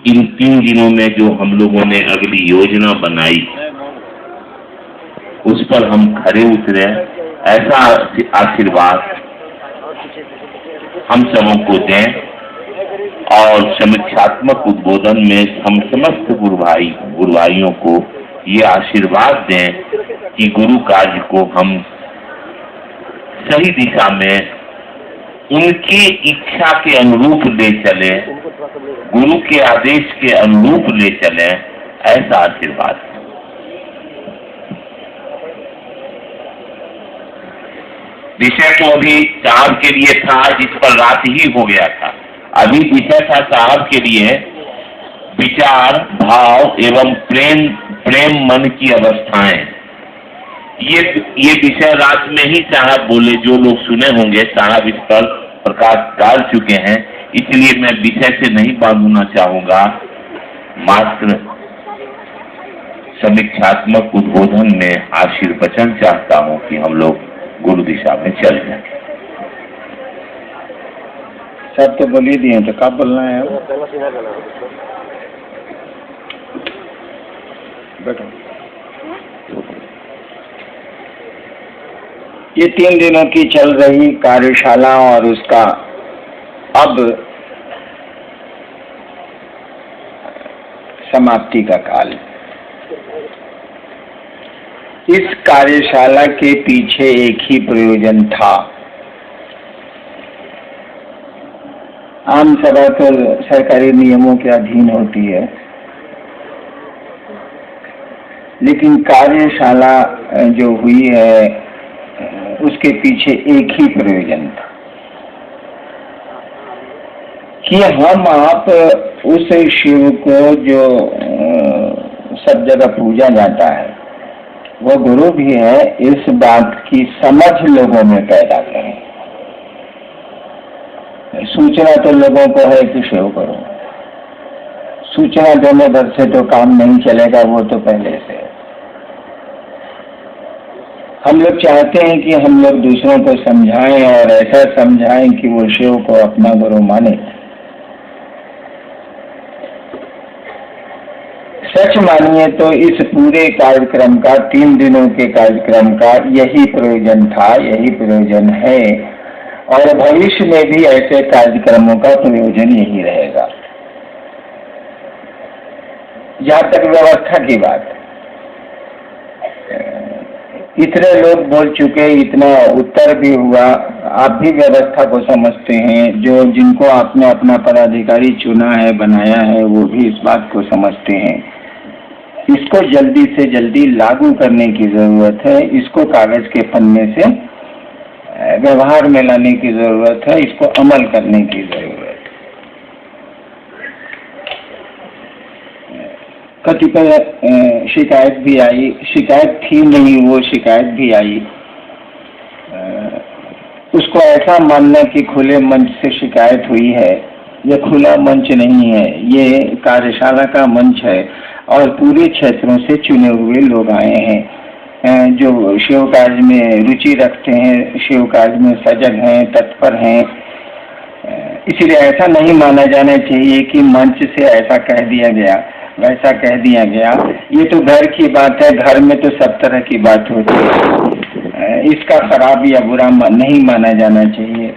इन 3 दिनों में जो हम लोगों ने अगली योजना बनाई उस पर हम खरे उतरे। ऐसा आशीर्वाद हम सबों को दें और समीक्षात्मक उद्बोधन में हम समस्त गुरु भाइयों को ये आशीर्वाद दें कि गुरु कार्य को हम सही दिशा में उनकी इच्छा के अनुरूप ले चले, गुरु के आदेश के अनुरूप ले चले, ऐसा आशीर्वाद। विषय तो अभी साहब के लिए था जिस पर रात ही हो गया था। अभी विषय था साहब के लिए विचार, भाव एवं प्रेम मन की अवस्थाएं। ये विषय रात में ही साहब बोले, जो लोग सुने होंगे साहब इस पर प्रकाश डाल चुके हैं, इसलिए मैं विषय से नहीं बांधना चाहूंगा, मात्र समीक्षात्मक उद्बोधन में आशीर्वचन चाहता हूं कि हम लोग गुरु दिशा में चल जाए। सब तो बोल ही दिए, तो कब बोलना है? बैठो। ये 3 दिनों की चल रही कार्यशाला और उसका अब समाप्ति का काल। इस कार्यशाला के पीछे एक ही प्रयोजन था। आम सभा तो सरकारी नियमों के अधीन होती है, लेकिन कार्यशाला जो हुई है उसके पीछे एक ही प्रयोजन था कि हम आप उस शिव को जो सब जगह पूजा जाता है, वो गुरु भी है, इस बात की समझ लोगों में पैदा करें। सूचना तो लोगों को है कि शिव करो, सूचना देने भर से तो काम नहीं चलेगा, वो तो पहले से। हम लोग चाहते हैं कि हम लोग दूसरों को समझाएं और ऐसा समझाएं कि वो शिव को अपना गुरु माने। सच मानिए तो इस पूरे कार्यक्रम का, 3 दिनों के कार्यक्रम का यही प्रयोजन था, यही प्रयोजन है और भविष्य में भी ऐसे कार्यक्रमों का प्रयोजन यही रहेगा। जहाँ तक व्यवस्था की बात, इतने लोग बोल चुके, इतना उत्तर भी हुआ, आप भी व्यवस्था को समझते हैं, जो जिनको आपने अपना पदाधिकारी चुना है, बनाया है, वो भी इस बात को समझते हैं। इसको जल्दी से जल्दी लागू करने की जरूरत है, इसको कागज के पन्ने से व्यवहार में लाने की जरूरत है, इसको अमल करने की जरूरत है। कतिपय शिकायत भी आई, शिकायत थी नहीं, वो शिकायत भी आई। उसको ऐसा मानना कि खुले मंच से शिकायत हुई है, ये खुला मंच नहीं है, ये कार्यशाला का मंच है और पूरे क्षेत्रों से चुने हुए लोग आए हैं जो शिव कार्य में रुचि रखते हैं, शिव कार्य में सजग हैं, तत्पर हैं। इसलिए ऐसा नहीं माना जाना चाहिए कि मंच से ऐसा कह दिया गया, वैसा कह दिया गया। ये तो घर की बात है, घर में तो सब तरह की बात होती है, इसका खराब या बुरा नहीं माना जाना चाहिए।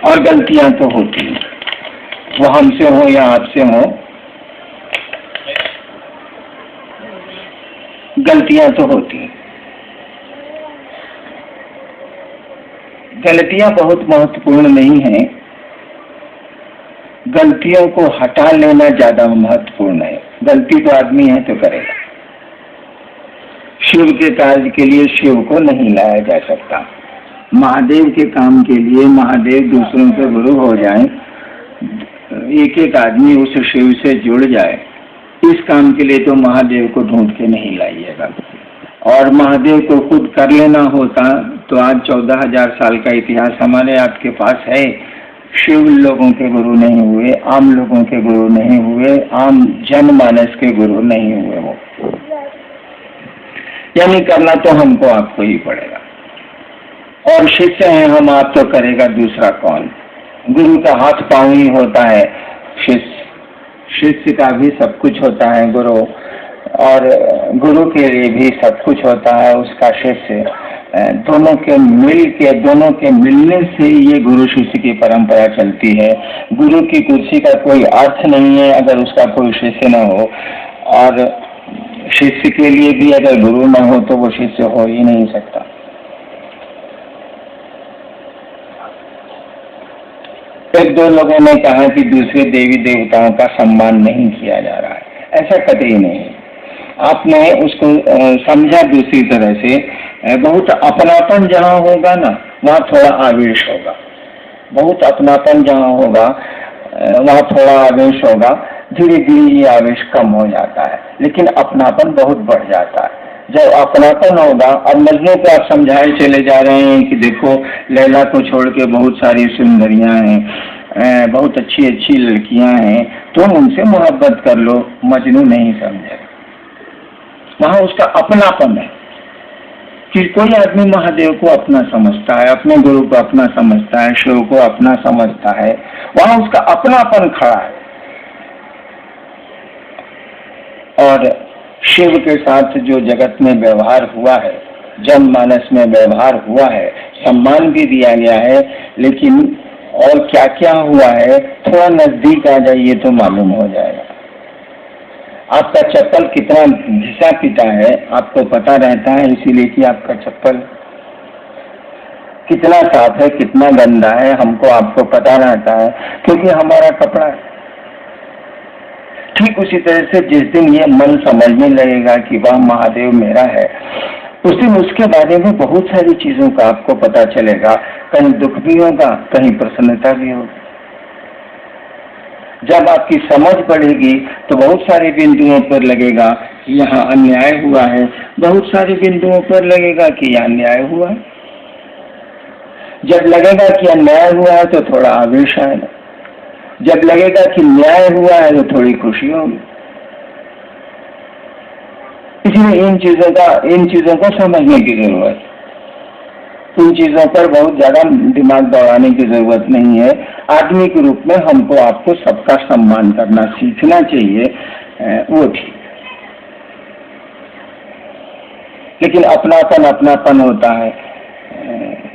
और गलतियां तो होती हैं, वो हमसे हो या आपसे हो, गलतियां तो होती हैं। गलतियां बहुत महत्वपूर्ण नहीं है, गलतियों को हटा लेना ज्यादा महत्वपूर्ण है। गलती तो आदमी है तो करेगा। शिव के कार्य के लिए शिव को नहीं लाया जा सकता। महादेव के काम के लिए महादेव दूसरों के गुरु हो जाएं, एक एक आदमी उस शिव से जुड़ जाए, इस काम के लिए तो महादेव को ढूंढ के नहीं लाइएगा। और महादेव को खुद कर लेना होता तो आज 14,000 साल का इतिहास हमारे आपके पास है। शिव लोगों के गुरु नहीं हुए, आम लोगों के गुरु नहीं हुए, आम जनमानस के गुरु नहीं हुए वो, यानी करना तो हमको आपको ही पड़ेगा। और शिष्य हैं हम, आप तो करेगा दूसरा कौन? गुरु का हाथ पांव ही होता है, शिष्य शिष्य का भी सब कुछ होता है गुरु, और गुरु के लिए भी सब कुछ होता है उसका शिष्य। दोनों के मिलने से ये गुरु शिष्य की परंपरा चलती है। गुरु की कुर्सी का कोई अर्थ नहीं है अगर उसका कोई शिष्य न हो, और शिष्य के लिए भी अगर गुरु न हो तो वो शिष्य हो ही नहीं सकता। एक दो लोगों ने कहा कि दूसरे देवी देवताओं का सम्मान नहीं किया जा रहा है, ऐसा कतई नहीं। आपने उसको समझा दूसरी तरह से। बहुत अपनापन जहाँ होगा ना वहाँ थोड़ा आवेश होगा, बहुत अपनापन जहाँ होगा वहाँ थोड़ा आवेश होगा। धीरे धीरे ये आवेश कम हो जाता है, लेकिन अपनापन बहुत बढ़ जाता है। जब अपनापन होगा, अब मजनू को आप समझाए चले जा रहे हैं कि देखो लैला को छोड़ के बहुत सारी सुंदरियां हैं, बहुत अच्छी अच्छी लड़कियां हैं, तुम उनसे मोहब्बत कर लो। मजनू नहीं समझेगा, वहां उसका अपनापन है कि कोई आदमी महादेव को अपना समझता है, अपने गुरु को अपना समझता है, शिव को अपना समझता है, वहां उसका अपनापन खड़ा है। और शिव के साथ जो जगत में व्यवहार हुआ है, जनमानस में व्यवहार हुआ है, सम्मान भी दिया गया है, लेकिन और क्या क्या हुआ है थोड़ा नजदीक आ जाइए तो मालूम हो जाएगा। आपका चप्पल कितना घिसा पिटा है आपको पता रहता है, इसीलिए कि आपका चप्पल कितना साफ है कितना गंदा है हमको आपको पता रहता है, क्योंकि हमारा कपड़ा है। ठीक उसी तरह से जिस दिन ये मन समझने लगेगा कि वह महादेव मेरा है, उस दिन उसके बारे में बहुत सारी चीजों का आपको पता चलेगा। कहीं दुख भी होगा, कहीं प्रसन्नता भी होगी। जब आपकी समझ बढ़ेगी तो बहुत सारे बिंदुओं पर लगेगा कि यहाँ अन्याय हुआ है, बहुत सारे बिंदुओं पर लगेगा कि यहाँ न्याय हुआ है। जब लगेगा कि अन्याय हुआ है तो थोड़ा आवेश आएगा, जब लगेगा कि न्याय हुआ है तो थोड़ी खुशी होगी। इसलिए इन चीजों को समझने की जरूरत है। इन चीजों पर बहुत ज्यादा दिमाग दौड़ाने की जरूरत नहीं है। आदमी के रूप में हमको आपको सबका सम्मान करना सीखना चाहिए, वो ठीक। लेकिन अपनापन होता है,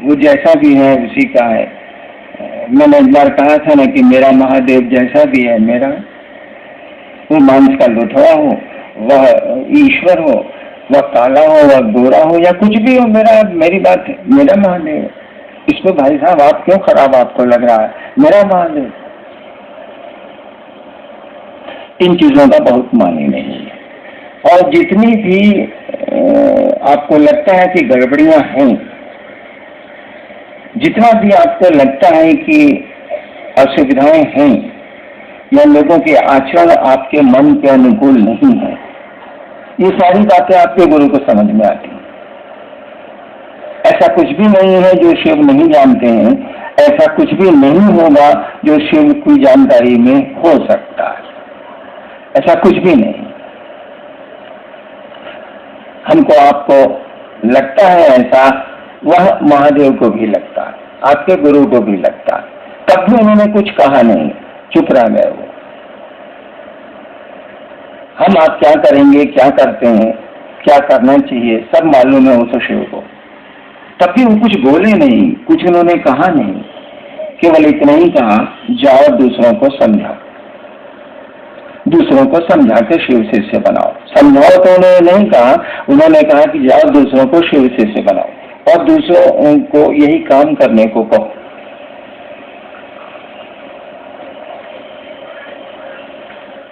वो जैसा भी है उसी का है। मैंने एक बार कहा था ना कि मेरा महादेव जैसा भी है मेरा, वो मांस का लोथड़ा हो, वह ईश्वर हो, वह काला हो, वह गोरा हो, या कुछ भी हो, मेरी बात है, मेरा महादेव। इसमें भाई साहब आप क्यों खराब आपको लग रहा है? मेरा महादेव। इन चीजों का बहुत मानी नहीं है। और जितनी भी आपको लगता है कि गड़बड़ियां हैं, जितना भी आपको लगता है कि असुविधाएं हैं या लोगों के आचरण आपके मन के अनुकूल नहीं है, ये सारी बातें आपके गुरु को समझ में आती हैं। ऐसा कुछ भी नहीं है जो शिव नहीं जानते हैं, ऐसा कुछ भी नहीं होगा जो शिव की जानकारी में हो सकता है, ऐसा कुछ भी नहीं। हमको आपको लगता है ऐसा, वह महादेव को भी लगता है, आपके गुरु को भी लगता है। तब भी उन्होंने कुछ कहा नहीं, चुप रह गए वो। हम आप क्या करेंगे, क्या करते हैं, क्या करना चाहिए, सब मालूम है उस शिव को। तब भी वो कुछ बोले नहीं, कुछ उन्होंने कहा नहीं, केवल इतना ही कहा, जाओ दूसरों को समझाओ, दूसरों को समझा के शिव शिष्य बनाओ। समझाओ तो उन्होंने नहीं कहा, उन्होंने कहा कि जाओ दूसरों को शिव शिष्य बनाओ और दूसरों को यही काम करने को कहो।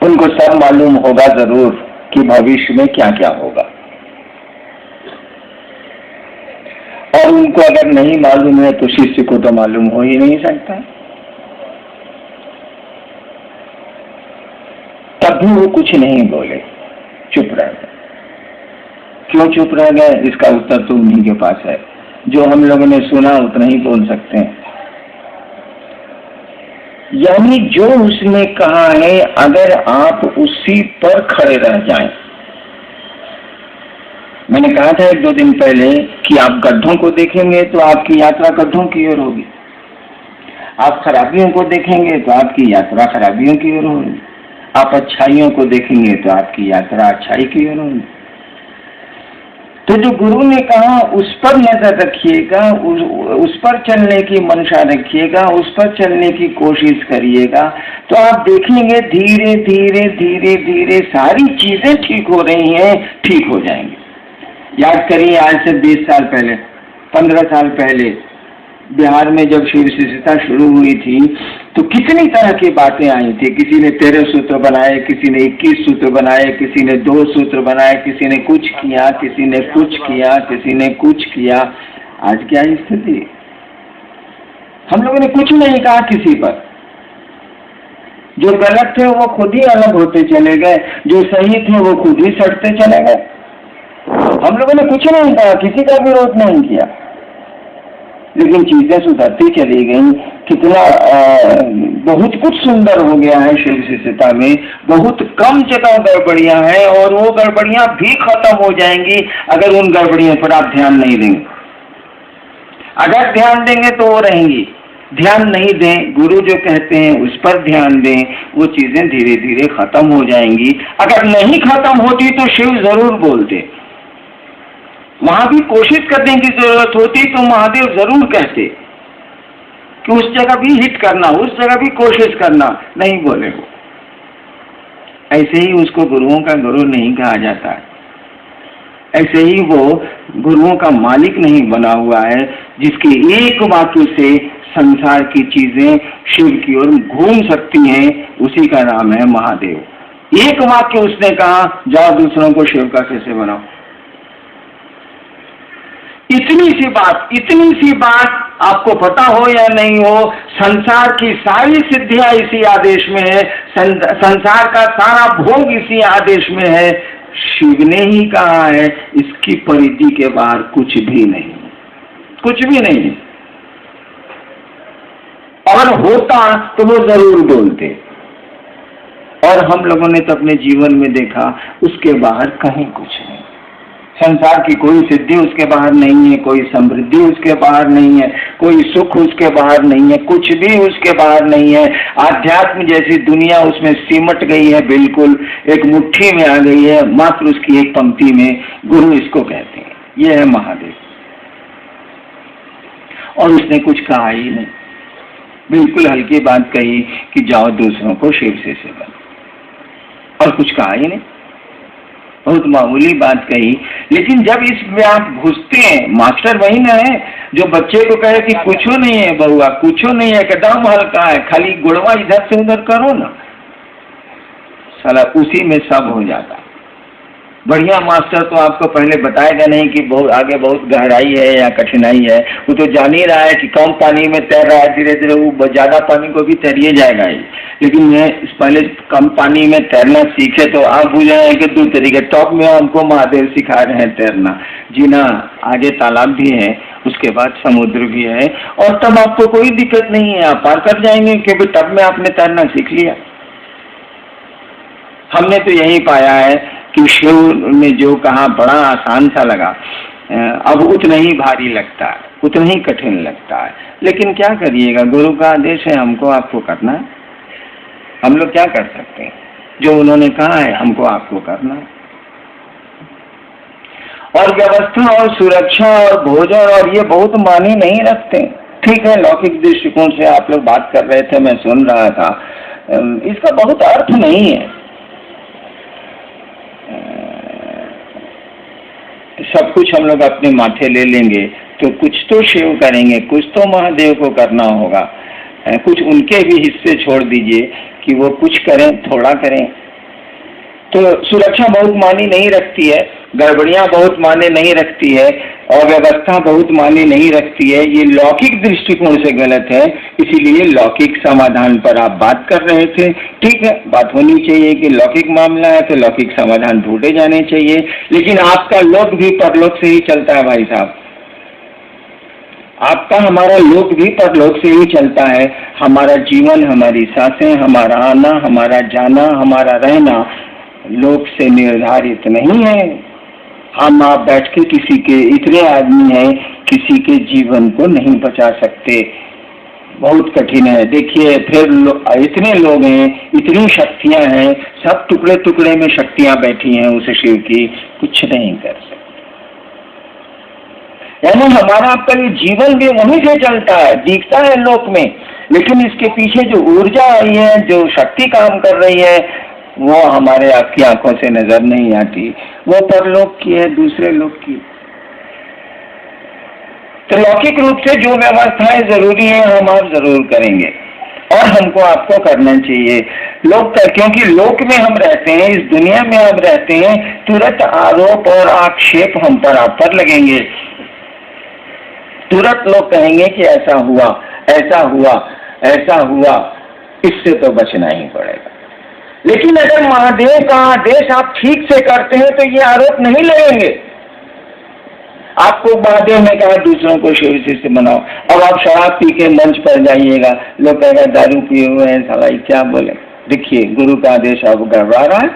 उनको सब मालूम होगा जरूर कि भविष्य में क्या क्या होगा, और उनको अगर नहीं मालूम है तो शिष्य को तो मालूम हो ही नहीं सकता। तब भी वो कुछ नहीं बोले, चुप रह गए। क्यों चुप रह गए, इसका उत्तर तो उन्हीं के पास है। जो हम लोगों ने सुना उतना ही बोल सकते हैं। यानी जो उसने कहा है, अगर आप उसी पर खड़े रह जाएं। मैंने कहा था एक दो दिन पहले कि आप गड्ढों को देखेंगे तो आपकी यात्रा गड्ढों की ओर होगी, आप खराबियों को देखेंगे तो आपकी यात्रा खराबियों की ओर होगी। आप अच्छाइयों को देखेंगे तो आपकी यात्रा अच्छाई की ओर होगी। तो जो गुरु ने कहा उस पर नजर रखिएगा, उस पर चलने की मंशा रखिएगा, उस पर चलने की कोशिश करिएगा, तो आप देखेंगे धीरे धीरे धीरे धीरे सारी चीजें ठीक हो रही हैं, ठीक हो जाएंगी। याद करिए, आज से 20 साल पहले, 15 साल पहले बिहार में जब शिव शिष्यता शुरू हुई थी तो कितनी तरह की बातें आई थी। किसी ने 13 सूत्र बनाए, किसी ने 21 सूत्र बनाए, किसी ने 2 सूत्र बनाए, किसी ने कुछ किया, किसी ने कुछ किया, किसी ने कुछ किया। आज क्या स्थिति? हम लोगों ने कुछ नहीं कहा किसी पर। जो गलत थे वो खुद ही अलग होते चले गए, जो सही थे वो खुद ही सटते चले गए। हम लोगों ने कुछ नहीं कहा, किसी का विरोध नहीं किया, लेकिन चीजें सुधरती चली गई। कितना बहुत कुछ सुंदर हो गया है शिव शिष्यता में। बहुत कम जगह गड़बड़ियां हैं और वो गड़बड़ियां भी खत्म हो जाएंगी अगर उन गड़बड़ियों पर आप ध्यान नहीं देंगे। अगर ध्यान देंगे तो वो रहेंगी, ध्यान नहीं दें, गुरु जो कहते हैं उस पर ध्यान दें, वो चीजें धीरे धीरे खत्म हो जाएंगी। अगर नहीं खत्म होती तो शिव जरूर बोलते, वहां भी कोशिश करने की जरूरत होती तो महादेव जरूर कहते कि उस जगह भी हिट करना, उस जगह भी कोशिश करना। नहीं बोले वो। ऐसे ही उसको गुरुओं का गुरु नहीं कहा जाता है, ऐसे ही वो गुरुओं का मालिक नहीं बना हुआ है जिसके एक वाक्य से संसार की चीजें शिव की ओर घूम सकती हैं, उसी का नाम है महादेव। एक वाक्य उसने कहा, जाओ दूसरों को शिव का कैसे बनाओ। इतनी सी बात आपको पता हो या नहीं हो, संसार की सारी सिद्धियां इसी आदेश में है, संसार का सारा भोग इसी आदेश में है। शिव ने ही कहा है, इसकी परिधि के बाहर कुछ भी नहीं, कुछ भी नहीं। और होता तो वो जरूर बोलते, और हम लोगों ने तो अपने जीवन में देखा उसके बाहर कहीं कुछ नहीं। संसार की कोई सिद्धि उसके बाहर नहीं है, कोई समृद्धि उसके बाहर नहीं है, कोई सुख उसके बाहर नहीं है, कुछ भी उसके बाहर नहीं है। आध्यात्म जैसी दुनिया उसमें सिमट गई है, बिल्कुल एक मुट्ठी में आ गई है, मात्र उसकी एक पंक्ति में। गुरु इसको कहते हैं, ये है महादेव। और उसने कुछ कहा ही नहीं, बिल्कुल हल्की बात कही कि जाओ दूसरों को शिव से बनो, और कुछ कहा ही नहीं, बहुत मामूली बात कही। लेकिन जब इसमें आप घुसते हैं, मास्टर वही ना है जो बच्चे को कहे कि कुछ नहीं है बहुआ, कुछ नहीं है, एकदम हल्का है, खाली गुड़वा इधर से उधर करो ना, साला उसी में सब हो जाता। बढ़िया मास्टर तो आपको पहले बताएगा नहीं कि बहुत आगे बहुत गहराई है या कठिनाई है, वो तो जान ही रहा है कि कम पानी में तैर रहा है, धीरे धीरे वो ज्यादा पानी को भी तैरिए जाएगा ही। लेकिन मैं पहले कम पानी में तैरना सीखे तो आप बुझाए कि 2 तरीके। टॉप में हमको महादेव सिखा रहे हैं तैरना, जीना, आगे तालाब भी है, उसके बाद समुद्र भी है, और तब आपको कोई दिक्कत नहीं है, आप पार कर जाएंगे क्योंकि तब में आपने तैरना सीख लिया। हमने तो यही पाया है कि शिव ने जो कहा बड़ा आसान सा लगा, अब उतना ही भारी लगता है, उतना ही कठिन लगता है। लेकिन क्या करिएगा, गुरु का आदेश है, हमको आपको करना है। हम लोग क्या कर सकते हैं, जो उन्होंने कहा है हमको आपको करना है। और व्यवस्था और सुरक्षा और भोजन और ये बहुत मानी नहीं रखते। ठीक है, लौकिक दृष्टिकोण से आप लोग बात कर रहे थे, मैं सुन रहा था, इसका बहुत अर्थ नहीं है। सब कुछ हम लोग अपने माथे ले लेंगे तो कुछ तो शिव करेंगे, कुछ तो महादेव को करना होगा, कुछ उनके भी हिस्से छोड़ दीजिए कि वो कुछ करें, थोड़ा करें। तो सुरक्षा बहुत मानी नहीं रखती है, गड़बड़ियां बहुत माने नहीं रखती है, और व्यवस्था बहुत माने नहीं रखती है। ये लौकिक दृष्टिकोण से गलत है, इसीलिए लौकिक समाधान पर आप बात कर रहे थे। ठीक है, बात होनी चाहिए कि लौकिक मामला है तो लौकिक समाधान ढूंढे जाने चाहिए, लेकिन आपका लोक भी परलोक से ही चलता है भाई साहब। आपका हमारा लोक भी परलोक से ही चलता है। हमारा जीवन, हमारी सांसें, हमारा आना, हमारा जाना, हमारा रहना लोक से निर्धारित नहीं है। हम आप बैठ के किसी के, इतने आदमी हैं किसी के जीवन को नहीं बचा सकते। बहुत कठिन है। देखिए फिर इतने लोग हैं, इतनी शक्तियां हैं, सब टुकड़े टुकड़े में शक्तियां बैठी हैं उस शिव की, कुछ नहीं कर सकते। यानी हमारा आपका ये जीवन भी वहीं से चलता है, दिखता है लोक में, लेकिन इसके पीछे जो ऊर्जा आई है, जो शक्ति काम कर रही है, वो हमारे आपकी आंखों से नजर नहीं आती। वो परलोक की है, दूसरे लोक की। तो लौकिक रूप से जो व्यवस्थाएं जरूरी है हम आप जरूर करेंगे, और हमको आपको करना चाहिए। क्योंकि लोक में हम रहते हैं, इस दुनिया में हम रहते हैं, तुरंत आरोप और आक्षेप हम पर आप पर लगेंगे। तुरंत लोग कहेंगे कि ऐसा हुआ, ऐसा हुआ, ऐसा हुआ। इससे तो बचना ही पड़ेगा। लेकिन अगर महादेव का आदेश आप ठीक से करते हैं तो ये आरोप नहीं लगेंगे। आपको महादेव ने कहा दूसरों को शिव शिष्य बनाओ, अब आप शराब पी के मंच पर जाइएगा, लोग कहेगा दारू पिए हुए हैं साला, क्या बोले। देखिए गुरु का आदेश अब गड़बड़ा रहा है।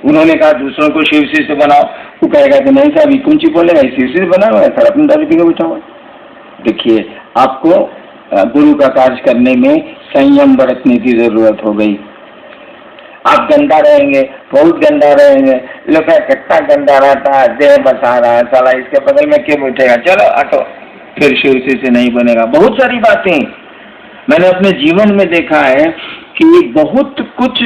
उन्होंने कहा दूसरों को शिव शिष्य बनाओ, वो कहेगा कि नहीं साहब कुंची बोलेगा, शिव शिष्य बना हुआ है, सर अपने दारू पी के बैठा हुआ। देखिए आपको गुरु का कार्य करने में संयम बरतने की जरूरत हो गई। आप गंदा रहेंगे, बहुत गंदा रहेंगे, लोग कितना गंदा रहता है, देह बसा रहा है साला, इसके बगल में क्यों बैठेगा, चलो हटो, फिर शिव से नहीं बनेगा। बहुत सारी बातें मैंने अपने जीवन में देखा है कि बहुत कुछ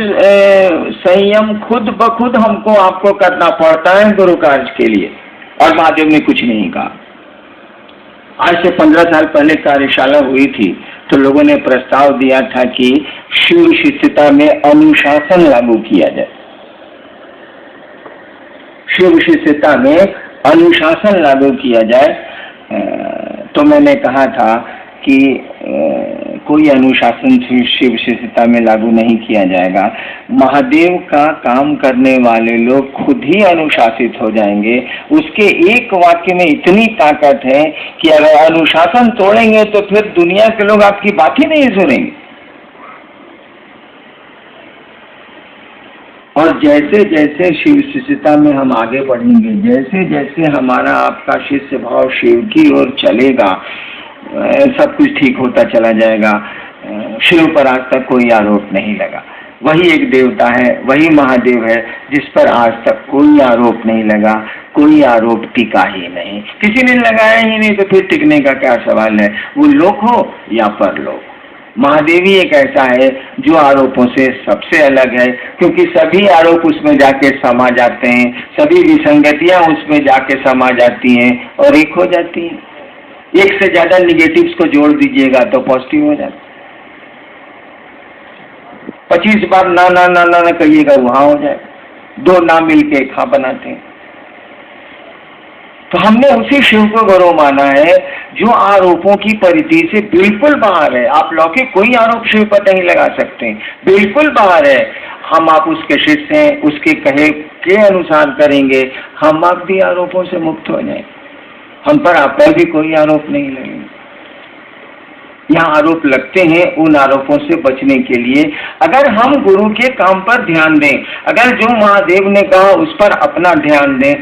संयम खुद ब खुद हमको आपको करना पड़ता है गुरु कार्य के लिए, और महादेव ने कुछ नहीं कहा। आज से 15 साल पहले कार्यशाला हुई थी तो लोगों ने प्रस्ताव दिया था कि शिव शिष्यता में अनुशासन लागू किया जाए। शिव शिष्यता में अनुशासन लागू किया जाए। तो मैंने कहा था कि कोई अनुशासन शिव शिष्यता में लागू नहीं किया जाएगा। महादेव का काम करने वाले लोग खुद ही अनुशासित हो जाएंगे। उसके एक वाक्य में इतनी ताकत है कि अगर अनुशासन तोड़ेंगे तो फिर दुनिया के लोग आपकी बात ही नहीं सुनेंगे। और जैसे जैसे शिव शिष्यता में हम आगे बढ़ेंगे, जैसे जैसे हमारा आपका शिष्य भाव शिव की ओर चलेगा, सब कुछ ठीक होता चला जाएगा। शिव पर आज तक कोई आरोप नहीं लगा। वही एक देवता है, वही महादेव है जिस पर आज तक कोई आरोप नहीं लगा, कोई आरोप टिका ही नहीं। किसी ने लगाया ही नहीं तो फिर टिकने का क्या सवाल है, वो लोक हो या परलोक। महादेव ही एक ऐसा है जो आरोपों से सबसे अलग है, क्योंकि सभी आरोप उसमें जाके समा जाते हैं, सभी विसंगतियां उसमें जाके समा जाती हैं और एक हो जाती हैं। एक से ज्यादा निगेटिव्स को जोड़ दीजिएगा तो पॉजिटिव हो जाता। 25 बार ना ना ना ना, ना कहिएगा वहां हो जाए। दो ना मिलके एक हाँ बनाते हैं। तो हमने उसी शिव को गुरु माना है जो आरोपों की परिधि से बिल्कुल बाहर है। आप लौकिक कोई आरोप शिव पर नहीं लगा सकते, बिल्कुल बाहर है। हम आप उसके शिष्य हैं, उसके कहे के अनुसार करेंगे, हम आप भी आरोपों से मुक्त हो जाए। हम पर आप पर भी कोई आरोप नहीं लगेंगे। यहाँ आरोप लगते हैं उन आरोपों से बचने के लिए अगर हम गुरु के काम पर ध्यान दें, अगर जो महादेव ने कहा उस पर अपना ध्यान दें।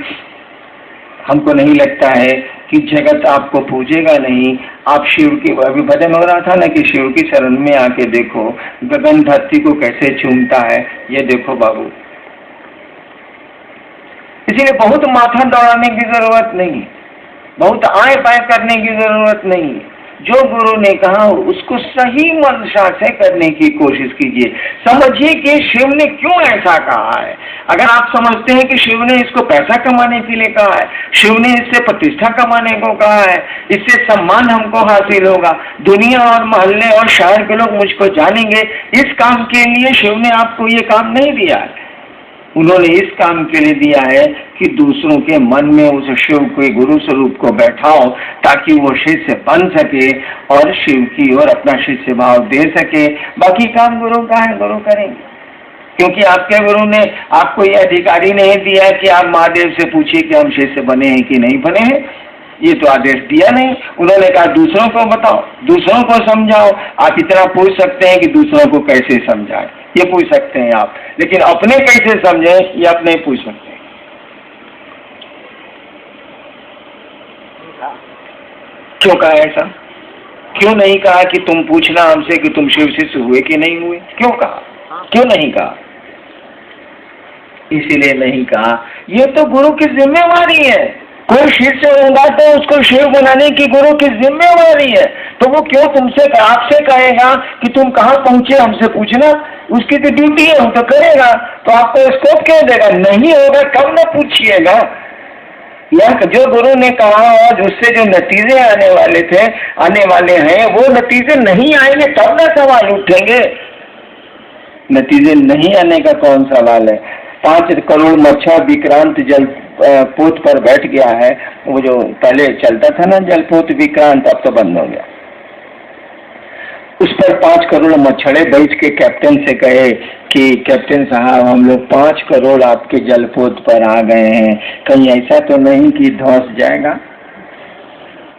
हमको नहीं लगता है कि जगत आपको पूजेगा नहीं। आप शिव की, अभी भजन हो रहा था ना कि शिव की शरण में आके देखो, गगन धरती को कैसे चूमता है, ये देखो बाबू। इसीलिए बहुत माथा दौड़ाने की जरूरत नहीं, बहुत आए पाए करने की जरूरत नहीं। जो गुरु ने कहा उसको सही मंशा से करने की कोशिश कीजिए। समझिए कि शिव ने क्यों ऐसा कहा है। अगर आप समझते हैं कि शिव ने इसको पैसा कमाने के लिए कहा है, शिव ने इससे प्रतिष्ठा कमाने को कहा है, इससे सम्मान हमको हासिल होगा, दुनिया और मोहल्ले और शहर के लोग मुझको जानेंगे, इस काम के लिए शिव ने आपको ये काम नहीं दिया है। उन्होंने इस काम के लिए दिया है कि दूसरों के मन में उस शिव के गुरु स्वरूप को बैठाओ ताकि वो शिष्य बन सके और शिव की ओर अपना शिष्य भाव दे सके। बाकी काम गुरु का है, गुरु करेंगे। क्योंकि आपके गुरु ने आपको ये अधिकारी नहीं दिया कि आप महादेव से पूछिए कि हम शिष्य बने हैं कि नहीं बने हैं, ये तो आदेश दिया नहीं। उन्होंने कहा दूसरों को बताओ, दूसरों को समझाओ। आप इतना पूछ सकते हैं कि दूसरों को कैसे समझाएं, ये पूछ सकते हैं आप, लेकिन अपने कैसे समझें ये आप नहीं पूछ सकते। क्यों कहा ऐसा? क्यों नहीं कहा कि तुम पूछना हमसे कि तुम शिव शिष्य हुए कि नहीं हुए? क्यों कहा? क्यों नहीं कहा? इसीलिए नहीं कहा, ये तो गुरु की जिम्मेवारी है। कोई शिष्य होगा तो उसको शिव बनाने की गुरु की जिम्मेवारी है। तो वो क्यों तुमसे आपसे कहेगा कि तुम कहाँ पहुंचे, हमसे पूछना? उसकी तो ड्यूटी है, वो तो करेगा। तो आपको स्कोप क्यों देगा? नहीं होगा कब न पूछिएगा। या जो गुरु ने कहा और उससे जो नतीजे आने वाले थे, आने वाले हैं, वो नतीजे नहीं आएंगे तब ना सवाल उठेंगे। नतीजे नहीं आने का कौन सवाल है? 5 करोड़ मच्छर विक्रांत जलपोत पर बैठ गया है। वो जो पहले चलता था ना जलपोत विक्रांत, अब तो बंद हो गया। उस पर 5 करोड़ मच्छरे बैठ के कैप्टन से कहे कि कैप्टन साहब, हम लोग 5 करोड़ आपके जलपोत पर आ गए हैं, कहीं ऐसा तो नहीं कि धंस जाएगा?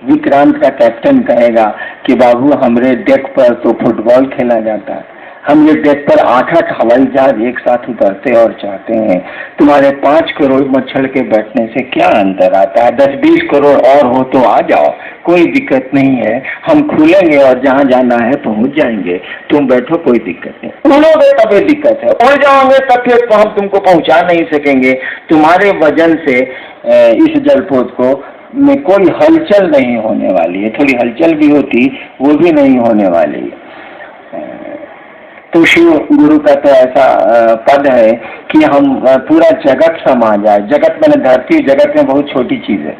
विक्रांत का कैप्टन कहेगा कि बाबू, हमरे डेक पर तो फुटबॉल खेला जाता है, हम ये डेक पर 8-8 हवाई जहाज एक साथ उतरते और चाहते हैं। तुम्हारे 5 करोड़ मच्छर के बैठने से क्या अंतर आता है? 10-20 करोड़ और हो तो आ जाओ, कोई दिक्कत नहीं है। हम खुलेंगे और जहाँ जाना है पहुँच जाएंगे। तुम बैठो, कोई दिक्कत नहीं। उड़ोगे तभी दिक्कत है, उड़ जाओगे तब फिर तो हम तुमको पहुँचा नहीं सकेंगे। तुम्हारे वजन से इस जलपोत को में कोई हलचल नहीं होने वाली है। थोड़ी हलचल भी होती, वो भी नहीं होने वाली है। तो शिव गुरु का तो ऐसा पद है कि हम पूरा जगत समा जाए। जगत मैंने धरती, जगत में बहुत छोटी चीज है।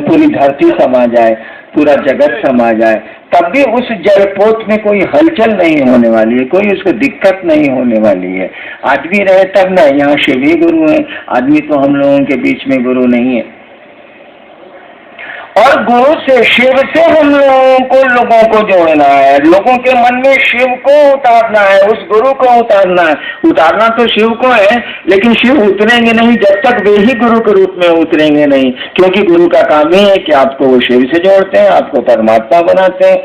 पूरी धरती समा जाए, पूरा जगत समा जाए, तब भी उस जलपोत में कोई हलचल नहीं होने वाली है, कोई उसको दिक्कत नहीं होने वाली है। आदमी रहे तब ना, यहाँ शिव ही गुरु है, आदमी तो हम लोगों के बीच में गुरु नहीं है। और गुरु से, शिव से हम लोगों को जोड़ना है, लोगों के मन में शिव को उतारना है, उस गुरु को उतारना है। उतारना तो शिव को है, लेकिन शिव उतरेंगे नहीं जब तक वे ही गुरु के रूप में उतरेंगे नहीं, क्योंकि गुरु का काम ही है कि आपको वो शिव से जोड़ते हैं, आपको परमात्मा बनाते हैं।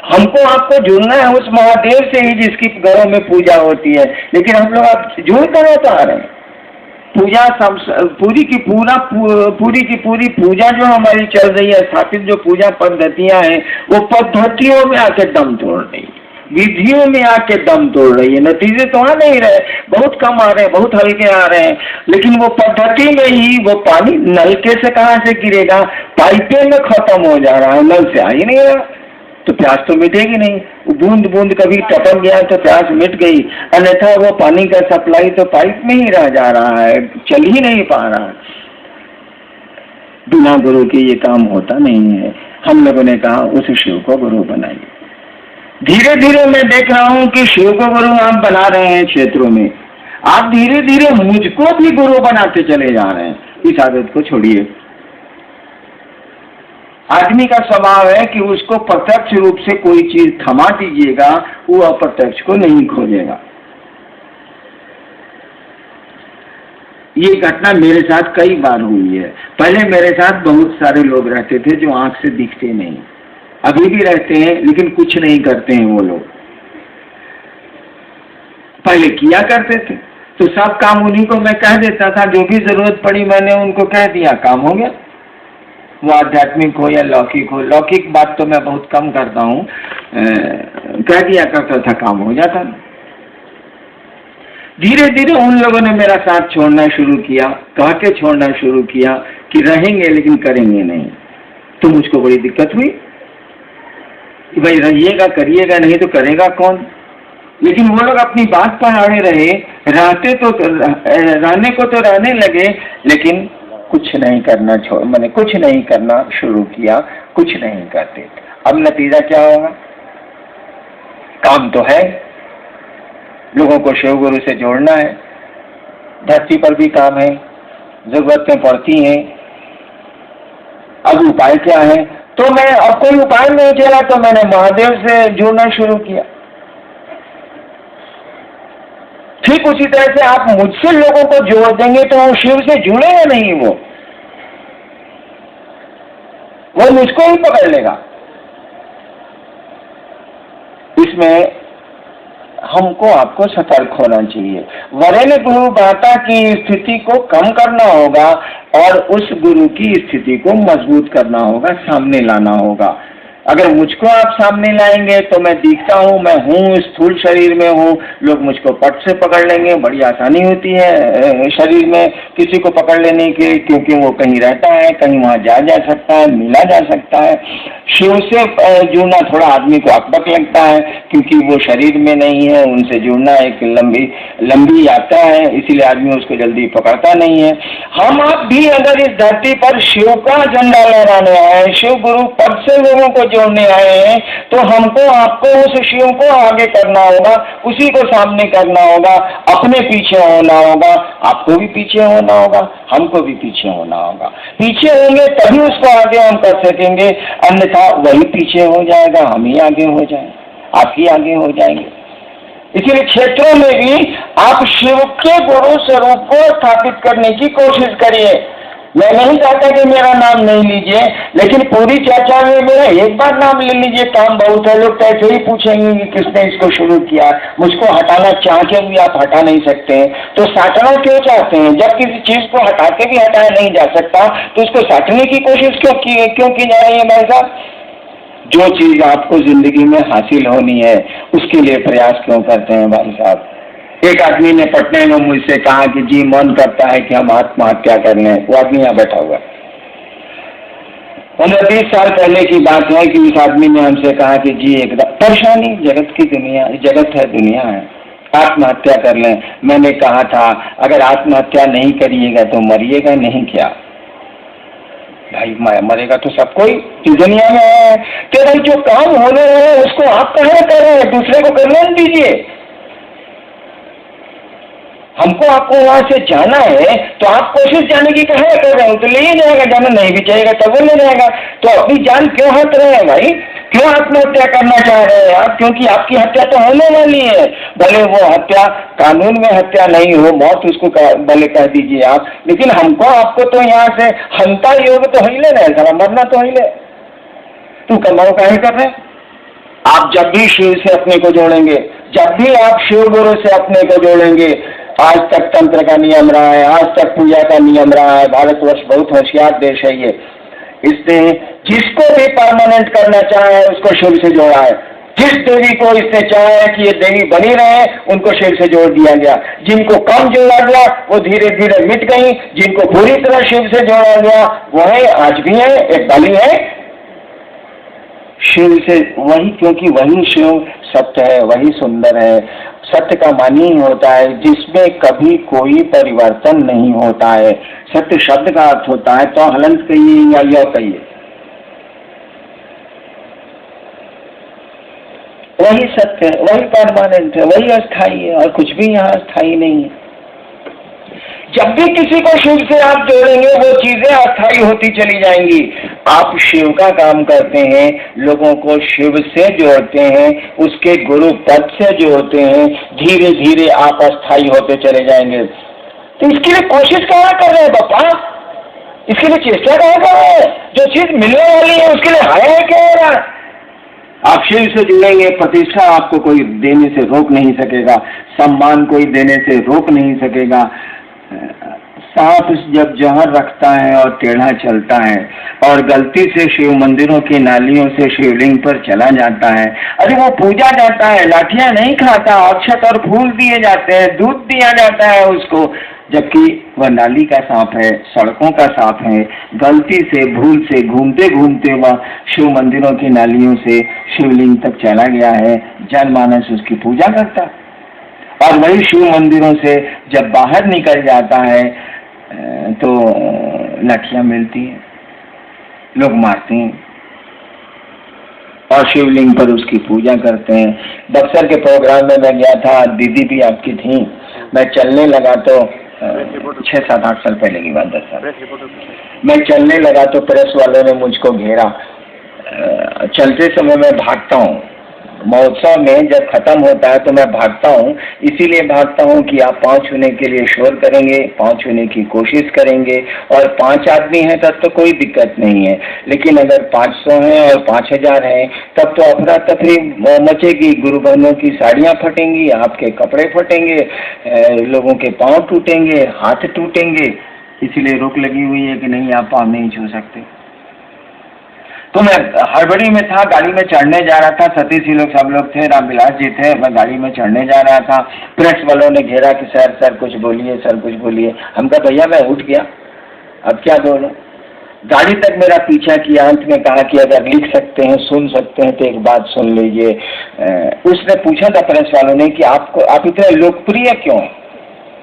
हमको आपको जुड़ना है उस महादेव से ही जिसकी घरों में पूजा होती है, लेकिन हम लोग आप जुड़ कर आ रहे हैं। पूजा पूरी की पूरी पूजा जो हमारी चल रही है, स्थापित जो पूजा पद्धतियां हैं, वो पद्धतियों में आके दम तोड़ रही है, विधियों में आके दम तोड़ रही है। नतीजे तो आ नहीं रहे, बहुत कम आ रहे हैं, बहुत हल्के आ रहे हैं, लेकिन वो पद्धति में ही वो पानी नलके से कहाँ से गिरेगा? पाइपे में खत्म हो जा रहा है, नल से आ ही नहीं रहा, तो प्यास तो मिटेगी नहीं। बूंद बूंद कभी टपक गया तो प्यास मिट गई, अन्यथा वो पानी का सप्लाई तो पाइप में ही रह जा रहा है, चल ही नहीं पा रहा। बिना गुरु के ये काम होता नहीं है। हम लोगों ने कहा उस शिव को गुरु बनाइए। धीरे धीरे मैं देख रहा हूँ कि शिव को गुरु आप बना रहे हैं क्षेत्रों में। आप धीरे धीरे मुझको भी गुरु बनाते चले जा रहे हैं। इस आदत को छोड़िए। आदमी का स्वभाव है कि उसको प्रत्यक्ष रूप से कोई चीज थमा दीजिएगा, वो अप्रत्यक्ष को नहीं खोजेगा। ये घटना मेरे साथ कई बार हुई है। पहले मेरे साथ बहुत सारे लोग रहते थे जो आंख से दिखते नहीं, अभी भी रहते हैं, लेकिन कुछ नहीं करते हैं वो लोग। पहले किया करते थे तो सब काम उन्हीं को मैं कह देता था, जो भी जरूरत पड़ी मैंने उनको कह दिया, काम हो गया। वो आध्यात्मिक हो या लौकिक हो, लौकिक बात तो मैं बहुत कम करता हूँ, कह दिया करता था, काम हो जाता। धीरे धीरे उन लोगों ने मेरा साथ छोड़ना शुरू किया, कह के छोड़ना शुरू किया कि रहेंगे लेकिन करेंगे नहीं। तो मुझको बड़ी दिक्कत हुई कि भाई रहिएगा करिएगा, नहीं तो करेगा कौन। लेकिन वो लोग अपनी बात पर अड़े रहे, रहने को तो रहने लगे, लेकिन कुछ नहीं करना मैंने कुछ नहीं करना शुरू किया, कुछ नहीं करते। अब नतीजा क्या होगा? काम तो है, लोगों को शिव गुरु से जोड़ना है, धरती पर भी काम है, जरूरतें पड़ती हैं। अब उपाय क्या है? तो मैं अब कोई उपाय नहीं चला तो मैंने महादेव से जुड़ना शुरू किया। ठीक उसी तरह से आप मुझसे लोगों को जोड़ देंगे तो वो शिव से जुड़ेंगे नहीं, वो मुझको ही पकड़ लेगा। इसमें हमको आपको सतर्क होना चाहिए। वरेण्य गुरु बाता की स्थिति को कम करना होगा, और उस गुरु की स्थिति को मजबूत करना होगा, सामने लाना होगा। अगर मुझको आप सामने लाएंगे तो मैं दिखता हूँ, मैं हूँ, स्थूल शरीर में हूँ, लोग मुझको पट से पकड़ लेंगे, बड़ी आसानी होती है शरीर में किसी को पकड़ लेने की, क्योंकि वो कहीं रहता है, कहीं वहाँ जा सकता है, मिला जा सकता है। शिव से जुड़ना थोड़ा आदमी को अकबक लगता है, क्योंकि वो शरीर में नहीं है, उनसे जुड़ना एक लंबी यात्रा है, इसीलिए आदमी उसको जल्दी पकड़ता नहीं है। हम आप भी अगर इस धरती पर शिव का झंडा लहराने आए, शिव गुरु पद से लोगों को जोड़ने आए हैं, तो हमको आपको उस शिव को आगे करना होगा, उसी को सामने करना होगा, अपने पीछे होना होगा, आपको भी पीछे होना होगा, हमको भी पीछे होना होगा। पीछे होंगे तभी उसको आगे हम कर सकेंगे, अन्यथा वही पीछे हो जाएगा, हम ही आगे हो जाएंगे, आप ही आगे हो जाएंगे। इसीलिए क्षेत्रों में भी आप शिव के गुरु स्वरूप को स्थापित करने की कोशिश करिए। मैं नहीं चाहता कि मेरा नाम नहीं लीजिए, लेकिन पूरी चर्चा में मेरा एक बार नाम ले लीजिए, काम बहुत है। लोग कैसे ही पूछेंगे कि किसने इसको शुरू किया। मुझको हटाना चाह के भी आप हटा नहीं सकते, तो साटना क्यों चाहते हैं? जब किसी चीज को हटा के भी हटाया नहीं जा सकता तो उसको साटने की कोशिश क्यों की जा रही है भाई साहब? जो चीज आपको जिंदगी में हासिल होनी है उसके लिए प्रयास क्यों करते हैं भाई साहब? एक आदमी ने पटने में मुझसे कहा कि जी मन करता है कि हम आत्महत्या कर लें। वो आदमी यहाँ बैठा हुआ है। 15-20 साल पहले की बात है कि उस आदमी ने हमसे कहा कि जी एकदम परेशानी, जगत की दुनिया, जगत है, दुनिया है, आत्महत्या कर लें। मैंने कहा था अगर आत्महत्या नहीं करिएगा तो मरिएगा नहीं क्या? भाई मरेगा तो सब कोई इस दुनिया में है। तो भाई जो काम होने रहे हैं उसको आप कहाँ कर रहे हैं? दूसरे को करने दीजिए। हमको आपको वहां से जाना है तो आप कोशिश जाने की कहाँ कर रहे हो? तो ले ही जाएगा, जाना नहीं भी चाहिएगा तब वो ले जाएगा। तो अपनी जान क्यों हट रहे हैं भाई? क्यों आत्महत्या करना चाह रहे हैं आप? क्योंकि आपकी हत्या तो होने वाली है। भले वो हत्या कानून में हत्या नहीं हो, मौत उसको भले कह दीजिए आप, लेकिन हमको आपको तो यहाँ से हंता योग तो हिले रहे, सारा मरना तो हिले। तुम कमाओ काहे कर रहे? आप जब भी शिव से अपने को जोड़ेंगे, जब भी आप शिव गुरु से अपने को जोड़ेंगे, आज तक तंत्र का नियम रहा है, आज तक पूजा का नियम रहा है। भारतवर्ष बहुत होशियार देश है ये। इसने जिसको भी परमानेंट करना चाहे उसको शिव से जोड़ा है। जिस देवी को इसने चाहा कि ये देवी बनी रहे उनको शिव से जोड़ दिया गया। जिनको कम जोड़ा गया वो धीरे धीरे मिट गई, जिनको पूरी तरह शिव से जोड़ा गया वो है, आज भी है, एक बलि है शिव से। वही, क्योंकि वही शिव सत्य है, वही सुंदर है। सत्य का मानी होता है जिसमें कभी कोई परिवर्तन नहीं होता है। सत्य शब्द का अर्थ होता है तो हलंत कहिए या यह कहिए, वही सत्य है, वही परमानेंट है, वही अस्थाई है, और कुछ भी यहाँ अस्थाई नहीं है। जब भी किसी को शिव से आप जोड़ेंगे वो चीजें अस्थायी होती चली जाएंगी। आप शिव का काम करते हैं, लोगों को शिव से जोड़ते हैं, उसके गुरु पद से जोड़ते हैं, धीरे धीरे आप अस्थायी होते चले जाएंगे। तो इसके लिए कोशिश कहाँ कर रहे हैं बापा? इसके लिए चेष्टा कहाँ कर रहे हैं? जो चीज मिलने वाली है उसके लिए हाया है क्या हो रहा है? आप शिव से जुड़ेंगे, प्रतिष्ठा आपको कोई देने से रोक नहीं सकेगा, सम्मान कोई देने से रोक नहीं सकेगा। सांप जब जहर रखता है और टेढ़ा चलता है और गलती से शिव मंदिरों की नालियों से शिवलिंग पर चला जाता है, अरे वो पूजा जाता है, लाठियां नहीं खाता, अक्षत और फूल दिए जाते हैं, दूध दिया जाता है उसको, जबकि वह नाली का सांप है, सड़कों का सांप है। गलती से, भूल से, घूमते घूमते वह शिव मंदिरों की नालियों से शिवलिंग तक चला गया है। जनमानस उसकी पूजा करता, और वही शिव मंदिरों से जब बाहर निकल जाता है तो लाठियां मिलती हैं, लोग मारते हैं और शिवलिंग पर उसकी पूजा करते हैं। बक्सर के प्रोग्राम में मैं गया था, दीदी भी आपकी थी। मैं चलने लगा तो 6-7-8 साल पहले की बात, 10 साल, मैं चलने लगा तो प्रेस वालों ने मुझको घेरा। चलते समय मैं भागता हूँ, महोत्सव में जब खत्म होता है तो मैं भागता हूँ। इसीलिए भागता हूँ कि आप पाँव छूने के लिए शोर करेंगे, पाँव छूने की कोशिश करेंगे, और 5 आदमी हैं तब तो कोई दिक्कत नहीं है, लेकिन अगर 500 हैं और 5000 हैं तब तो अफरा तफरी मचेगी। गुरु बहनों की साड़ियाँ फटेंगी, आपके कपड़े फटेंगे, लोगों के पाँव टूटेंगे, हाथ टूटेंगे। इसीलिए रोक लगी हुई है कि नहीं आप पाँव नहीं छू सकते। तो मैं हड़बड़ी में था, गाड़ी में चढ़ने जा रहा था, सतीश जी लोग सब लोग थे, रामविलास जी थे, मैं गाड़ी में चढ़ने जा रहा था। प्रेस वालों ने घेरा कि सर कुछ बोलिए, सर कुछ बोलिए। हम कहा भैया मैं उठ गया, अब क्या बोलूं। गाड़ी तक मेरा पीछा किया, अंत में कहा कि अगर लिख सकते हैं, सुन सकते हैं तो एक बात सुन लीजिए। उसने पूछा था प्रेस वालों ने कि आप इतने लोकप्रिय क्यों हैं?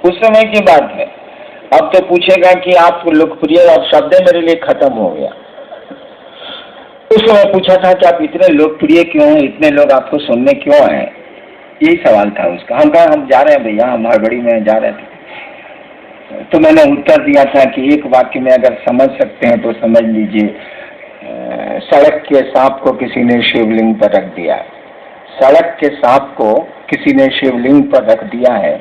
उस समय की बात है, अब तो पूछेगा कि आप लोकप्रिय, अब शब्द मेरे लिए खत्म हो गया। उस समय पूछा था कि आप इतने लोकप्रिय क्यों हैं, इतने लोग आपको सुनने क्यों आए, यही सवाल था उसका। हम कहा हम जा रहे हैं भैया, हम हड़बड़ी में जा रहे थे। तो मैंने उत्तर दिया था कि एक वाक्य में अगर समझ सकते हैं तो समझ लीजिए, सड़क के सांप को किसी ने शिवलिंग पर रख दिया है। सड़क के सांप को किसी ने शिवलिंग पर रख दिया है,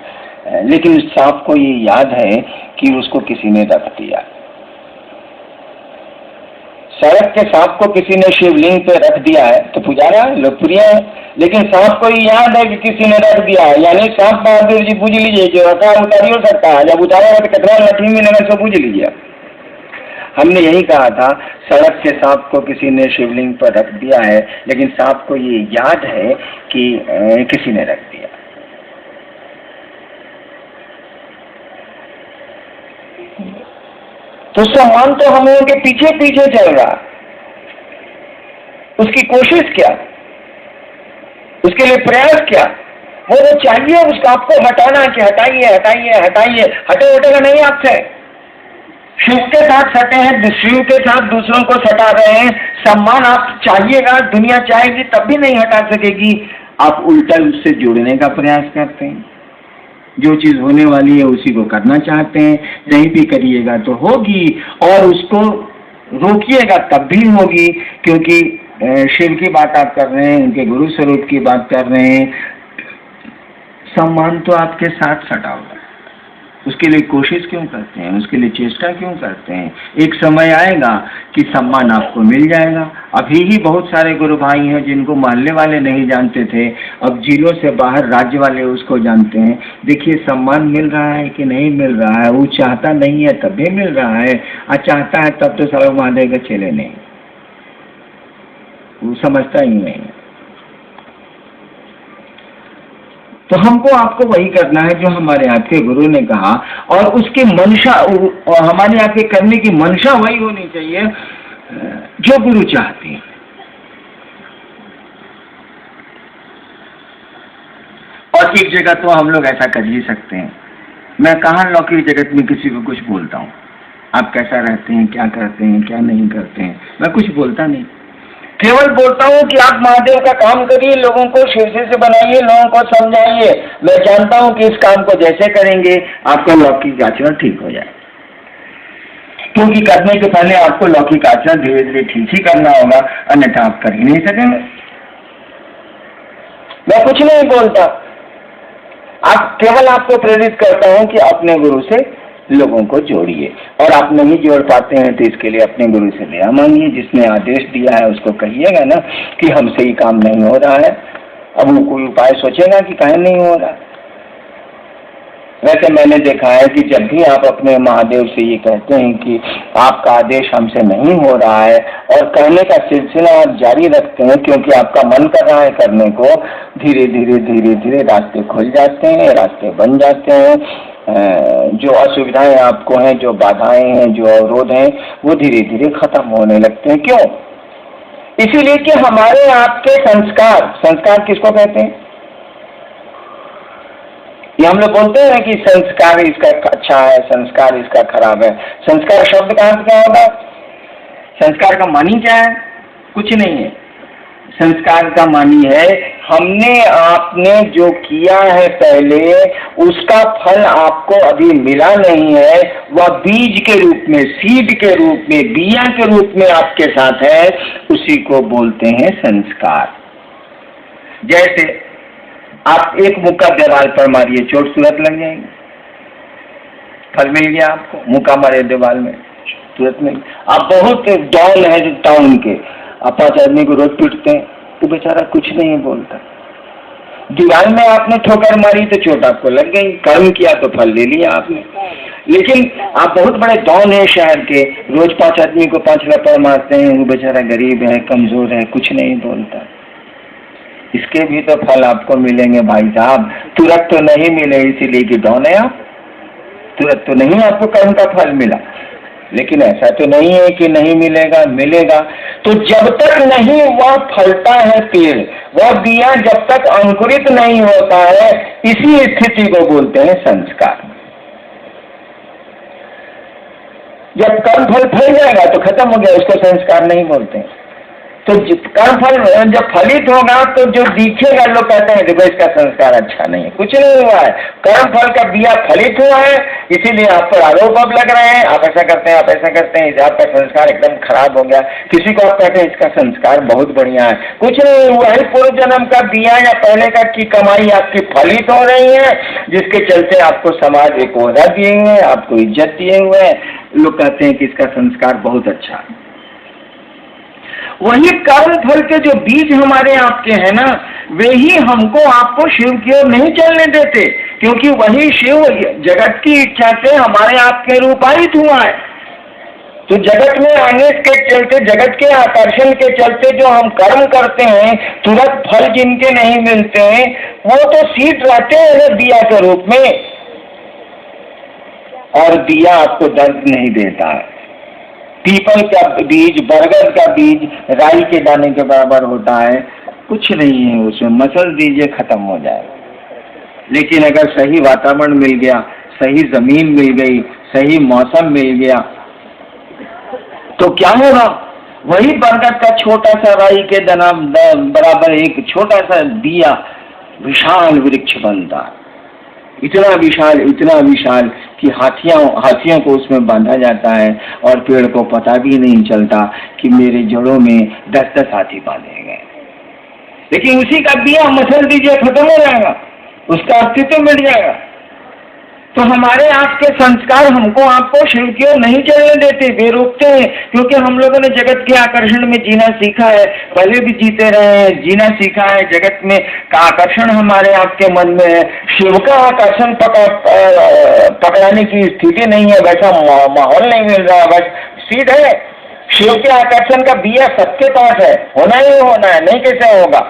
लेकिन उस सांप को ये याद है कि उसको किसी ने रख दिया। सड़क के सांप को किसी ने शिवलिंग पे रख दिया है तो पुजारा लोकप्रिय है, लेकिन सांप को ये याद है कि किसी ने रख दिया है। यानी सांप महादेव जी पूज लीजिए, जो रखा उतारी हो सकता है, जब उतारेगा तो कितना लठी मिलेगा सो पूज लीजिए। हमने यही कहा था, सड़क के सांप को किसी ने शिवलिंग पर रख दिया है, लेकिन सांप को ये याद है कि किसी ने रख दिया। तो सम्मान तो हम लोगों के पीछे पीछे चल रहा, उसकी कोशिश क्या, उसके लिए प्रयास क्या, वो चाहिए उसका आपको हटाना कि हटाइए हटाइए हटाइए, हटेगा नहीं आपसे। शिव के साथ सटे हैं, शिव के साथ दूसरों को सटा रहे हैं। सम्मान आप चाहिएगा, दुनिया चाहेगी तब भी नहीं हटा सकेगी। आप उल्टा उससे जुड़ने का प्रयास करते हैं, जो चीज होने वाली है उसी को करना चाहते हैं। नहीं भी करिएगा तो होगी, और उसको रोकिएगा तब भी होगी, क्योंकि शिव की बात आप कर रहे हैं, उनके गुरु स्वरूप की बात कर रहे हैं। सम्मान तो आपके साथ सटा हुआ है, उसके लिए कोशिश क्यों करते हैं, उसके लिए चेष्टा क्यों करते हैं? एक समय आएगा कि सम्मान आपको मिल जाएगा। अभी ही बहुत सारे गुरु भाई हैं जिनको मोहल्ले वाले नहीं जानते थे, अब जिलों से बाहर राज्य वाले उसको जानते हैं। देखिए सम्मान मिल रहा है कि नहीं मिल रहा है। वो चाहता नहीं है तब भी मिल रहा है, और चाहता है तब तो सारा महादेव के चेले नहीं, वो समझता ही नहीं। तो हमको आपको वही करना है जो हमारे यहाँ के गुरु ने कहा, और उसकी मंशा, हमारे यहाँ के करने की मंशा वही होनी चाहिए जो गुरु चाहते हैं। और एक जगह तो हम लोग ऐसा कर ही सकते हैं, मैं कहाँ लौकिक जगत में किसी को कुछ बोलता हूँ, आप कैसा रहते हैं, क्या करते हैं, क्या नहीं करते हैं, मैं कुछ बोलता नहीं। केवल बोलता हूँ कि आप महादेव का काम करिए, लोगों को शिव से बनाइए, लोगों को समझाइए। मैं जानता हूँ कि इस काम को जैसे करेंगे आपका लौकिक आचरण ठीक हो जाए, क्योंकि करने के पहले आपको लौकिक आचरण धीरे धीरे ठीक ही करना होगा, अन्यथा आप कर ही नहीं सकेंगे। मैं कुछ नहीं बोलता, आप केवल आपको प्रेरित करता हूँ कि अपने गुरु से लोगों को जोड़िए, और आप नहीं जोड़ पाते हैं तो इसके लिए अपने गुरु से दया मांगिए। जिसने आदेश दिया है उसको कहिएगा ना कि हमसे ही काम नहीं हो रहा है। अब वो कोई उपाय सोचेगा कि काहे नहीं हो रहा। वैसे मैंने देखा है कि जब भी आप अपने महादेव से ये कहते हैं कि आपका आदेश हमसे नहीं हो रहा है, और कहने का सिलसिला आप जारी रखते हैं क्योंकि आपका मन कर रहा है करने को, धीरे धीरे रास्ते खुल जाते हैं, रास्ते बन जाते हैं। जो असुविधाएं आपको हैं, जो बाधाएं हैं, जो अवरोध हैं, वो धीरे धीरे खत्म होने लगते हैं। क्यों? इसीलिए कि हमारे आपके संस्कार किसको कहते हैं? ये हम लोग बोलते हैं कि संस्कार इसका अच्छा है, संस्कार इसका खराब है। संस्कार शब्द कहाँ से क्या होगा? संस्कार का मानी क्या है? कुछ नहीं है। संस्कार का मानी है हमने आपने जो किया है पहले, उसका फल आपको अभी मिला नहीं है, वह बीज के रूप में, सीड के रूप में, बिया के रूप में आपके साथ है, उसी को बोलते हैं संस्कार। जैसे आप एक मुक्का दीवार पर मारिए, चोट तुरंत लग जाएगी, फल मिल गया आपको। मुक्का मारे दीवार में, तुरंत मिल। आप बहुत डॉन है टाउन के, आप 5 आदमी को रोज पीटते हैं, तो बेचारा कुछ नहीं बोलता। दीवार में आपने ठोकर मारी तो चोट आपको लग गई, कर्म किया तो फल ले लिया आपने। लेकिन आप बहुत बड़े डॉन है शहर के, रोज 5 आदमी को 5 लपड़ मारते हैं, वो बेचारा गरीब है, कमजोर है, कुछ नहीं बोलता। इसके भी तो फल आपको मिलेंगे भाई साहब। तुरंत तो नहीं मिले इसीलिए कि डॉन है आप, तुरंत तो नहीं आपको कर्म का फल मिला, लेकिन ऐसा तो नहीं है कि नहीं मिलेगा, मिलेगा। तो जब तक नहीं वह फलता है पेड़, वह दिया जब तक अंकुरित नहीं होता है, इसी स्थिति को बोलते हैं संस्कार। जब कर्म फल फल जाएगा तो खत्म हो गया, उसको संस्कार नहीं बोलते। तो कर्म फल जब फलित होगा तो जो दिखेगा लोग कहते हैं देखो इसका संस्कार अच्छा नहीं है, कुछ नहीं हुआ है, कर्म फल का दिया फलित हुआ है, इसीलिए आप पर आरोप अब लग रहे हैं, आप ऐसा करते हैं, आप ऐसा करते हैं, आपका संस्कार एकदम खराब हो गया। किसी को आप कहते हैं इसका संस्कार बहुत बढ़िया है, कुछ नहीं हुआ है, पूर्व जन्म का दिया या पहले का की कमाई आपकी फलित हो रही है, जिसके चलते आपको समाज एक ओहदा दिए हुए हैं, आपको इज्जत दिए हुए हैं, लोग कहते हैं कि इसका संस्कार बहुत अच्छा है। वही कर्म फल के जो बीज हमारे आपके हैं ना, वे ही हमको आपको शिव की ओर नहीं चलने देते, क्योंकि वही शिव जगत की इच्छा से हमारे आपके रूपायित हुआ है। तो जगत में आने के चलते, जगत के आकर्षण के चलते जो हम कर्म करते हैं, तुरंत फल जिनके नहीं मिलते हैं, वो तो सीट रहते हैं दिया के रूप में, और दिया आपको दर्द नहीं देता है। पीपल का बीज, बरगद का बीज राई के दाने के बराबर होता है, कुछ नहीं है उसमें, मसल दीजिए खत्म हो जाएगा। लेकिन अगर सही वातावरण मिल गया, सही जमीन मिल गई, सही मौसम मिल गया, तो क्या होगा? वही बरगद का छोटा सा राई के दाना बराबर एक छोटा सा दिया विशाल वृक्ष बनता है, इतना विशाल कि हाथियों को उसमें बांधा जाता है, और पेड़ को पता भी नहीं चलता कि मेरे जड़ों में 10-10 हाथी बांधे गए। लेकिन उसी का दिया मसल दीजिए खत्म हो जाएगा, उसका अस्तित्व मिट जाएगा। तो हमारे आपके संस्कार हमको आपको शिव की ओर नहीं चलने देते, वे रोकते हैं, क्योंकि हम लोगों ने जगत के आकर्षण में जीना सीखा है, पहले भी जीते रहे हैं, जीना सीखा है। जगत में का आकर्षण हमारे आपके मन में है, शिव का आकर्षण पकड़ाने की स्थिति नहीं है, वैसा माहौल नहीं मिल रहा, बस सीध है। शिव के आकर्षण का बिया सबके पास है, होना ही होना है, नहीं कैसे होगा।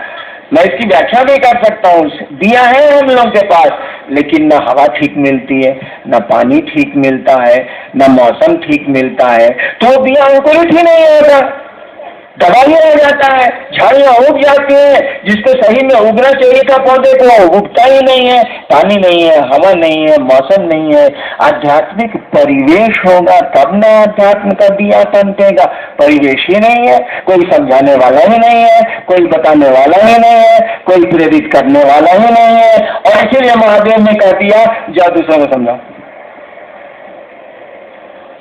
मैं इसकी व्याख्या भी कर सकता हूँ, दिया है हम लोगों के पास, लेकिन न हवा ठीक मिलती है, न पानी ठीक मिलता है, न मौसम ठीक मिलता है, तो दिया अंकुरित ही नहीं होगा, दबा ही रह जाता है, झाड़ियाँ उग जाती है, जिसको सही में उगना चाहिए था पौधे को, उगता ही नहीं है, पानी नहीं है, हवा नहीं है, मौसम नहीं है। आध्यात्मिक परिवेश होगा तब न आध्यात्म का दिया तमकेगा, परिवेश ही नहीं है, कोई समझाने वाला ही नहीं है, कोई बताने वाला ही नहीं है, कोई प्रेरित करने वाला ही नहीं है, और इसीलिए महादेव ने कह दिया जाओ दूसरों को समझाओ।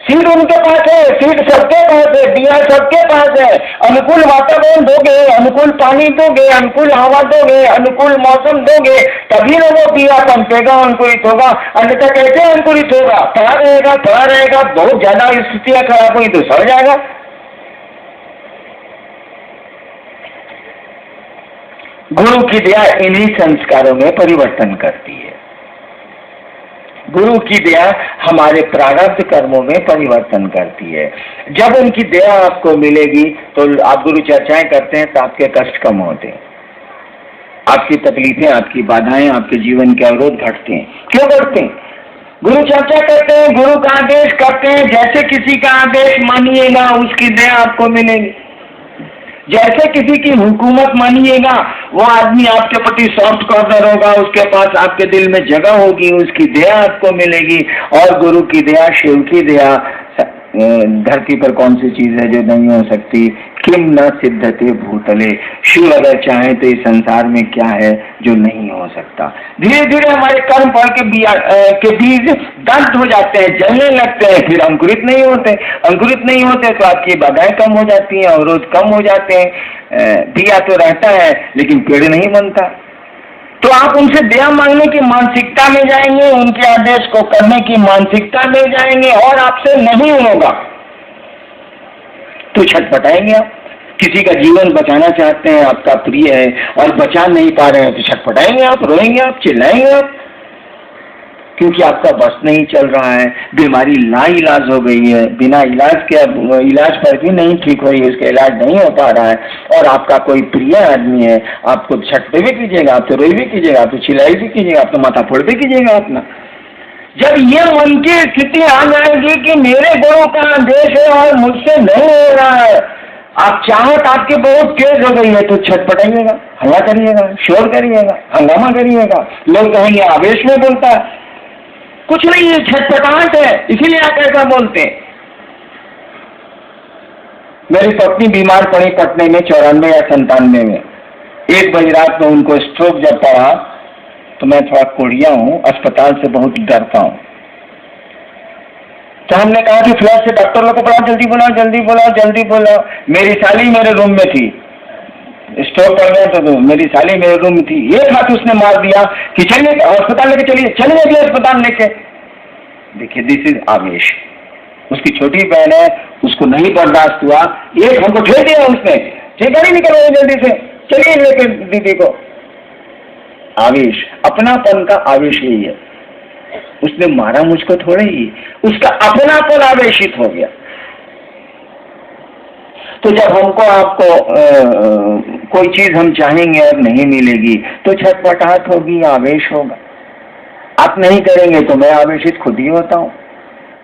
सीट उनके पास है, सीट सबके पास है, दिया सबके पास है। अनुकूल वातावरण दोगे, अनुकूल पानी दोगे, अनुकूल हवा दोगे, अनुकूल मौसम दोगे, तभी ना वो दिया पनपेगा, अंकुरित होगा। अन्यथा कैसे अंकुरित होगा? पड़ा रहेगा, बहुत ज्यादा स्थितियां खराब हुई तो सड़ जाएगा। गुरु की दया इन्हीं संस्कारों में परिवर्तन करती है। गुरु की दया हमारे प्रारब्ध कर्मों में परिवर्तन करती है। जब उनकी दया आपको मिलेगी तो आप गुरु चर्चाएं करते हैं तो आपके कष्ट कम होते हैं, आपकी तकलीफें, आपकी बाधाएं, आपके जीवन के अवरोध घटते हैं। क्यों घटते हैं? गुरु चर्चा करते हैं, गुरु का आदेश करते हैं, जैसे किसी का आदेश मानिएगा उसकी दया आपको मिलेगी। जैसे किसी की हुकूमत मानिएगा वो आदमी आपके प्रति सॉफ्ट कॉर्नर होगा, उसके पास आपके दिल में जगह होगी, उसकी दया आपको मिलेगी। और गुरु की दया, शिव की दया, धरती पर कौन सी चीज है जो नहीं हो सकती? किम न सिद्धते भूतले, शिव अगर चाहे तो इस संसार में क्या है जो नहीं हो सकता। धीरे धीरे हमारे कर्म फल के बीज दग्ध हो जाते हैं, जलने लगते हैं, फिर अंकुरित नहीं होते तो आपकी बाधाएं कम हो जाती हैं, अवरोध कम हो जाते हैं। दिया तो रहता है लेकिन पेड़ नहीं बनता। तो आप उनसे दया मांगने की मानसिकता में जाएंगे, उनके आदेश को करने की मानसिकता में जाएंगे और आपसे नहीं होगा तो छटपटाएंगे आप। किसी का जीवन बचाना चाहते हैं, आपका प्रिय है और बचा नहीं पा रहे हैं तो छटपटाएंगे आप, रोएंगे आप, चिल्लाएंगे आप। क्योंकि आपका बस नहीं चल रहा है, बीमारी लाइलाज हो गई है, बिना इलाज के अब इलाज पर भी नहीं ठीक हो रही है, उसका इलाज नहीं हो पा रहा है, और आपका कोई प्रिय आदमी है, आप तो छटते भी कीजिएगा, आप तो रोई भी कीजिएगा, आप तो चिल्लाई भी कीजिएगा, आप तो माथा फोड़ भी कीजिएगा अपना। जब ये मन की स्थिति आ जाएगी कि मेरे गुणों का आदेश है और मुझसे नहीं हो रहा है, आप चाहत आपकी बहुत तेज हो गई है, तो छटपटाइएगा, हल्ला करिएगा, शोर करिएगा, हंगामा करिएगा। लोग कहेंगे आवेश में बोलता है, कुछ नहीं है, छटपटाहट है, इसीलिए आप ऐसा बोलते हैं। मेरी पत्नी बीमार पड़ी पटने में 94 या 97 में, 1 बजे रात में उनको स्ट्रोक जब पड़ा तो मैं थोड़ा कोढ़िया हूँ, अस्पताल से बहुत डरता हूँ। तो हमने कहा कि फ्लैश से डॉक्टर लोग को बुलाओ, जल्दी बुलाओ, जल्दी बुलाओ, जल्दी बुलाओ। मेरी साली मेरे रूम में थी, स्ट्रोक कर गया तो मेरी साली मेरे रूम में थी, एक हाथ उसने मार दिया कि चलिए अस्पताल लेके चलिए, चलिए अगले अस्पताल लेके। देखिए दिस इज आवेश। उसकी छोटी बहन है, उसको नहीं बर्दाश्त हुआ, एक हमको ठेल दिया उसने, गाड़ी निकलो जल्दी से, चलिए लेके दीदी को। आवेश, अपनापन का आवेश यही है। उसने मारा मुझको थोड़े ही, उसका अपनापन आवेशित हो गया। तो जब हमको आपको कोई चीज हम चाहेंगे और नहीं मिलेगी तो छटपटाहट होगी, आवेश होगा। आप नहीं करेंगे तो मैं आवेशित खुद ही होता हूँ,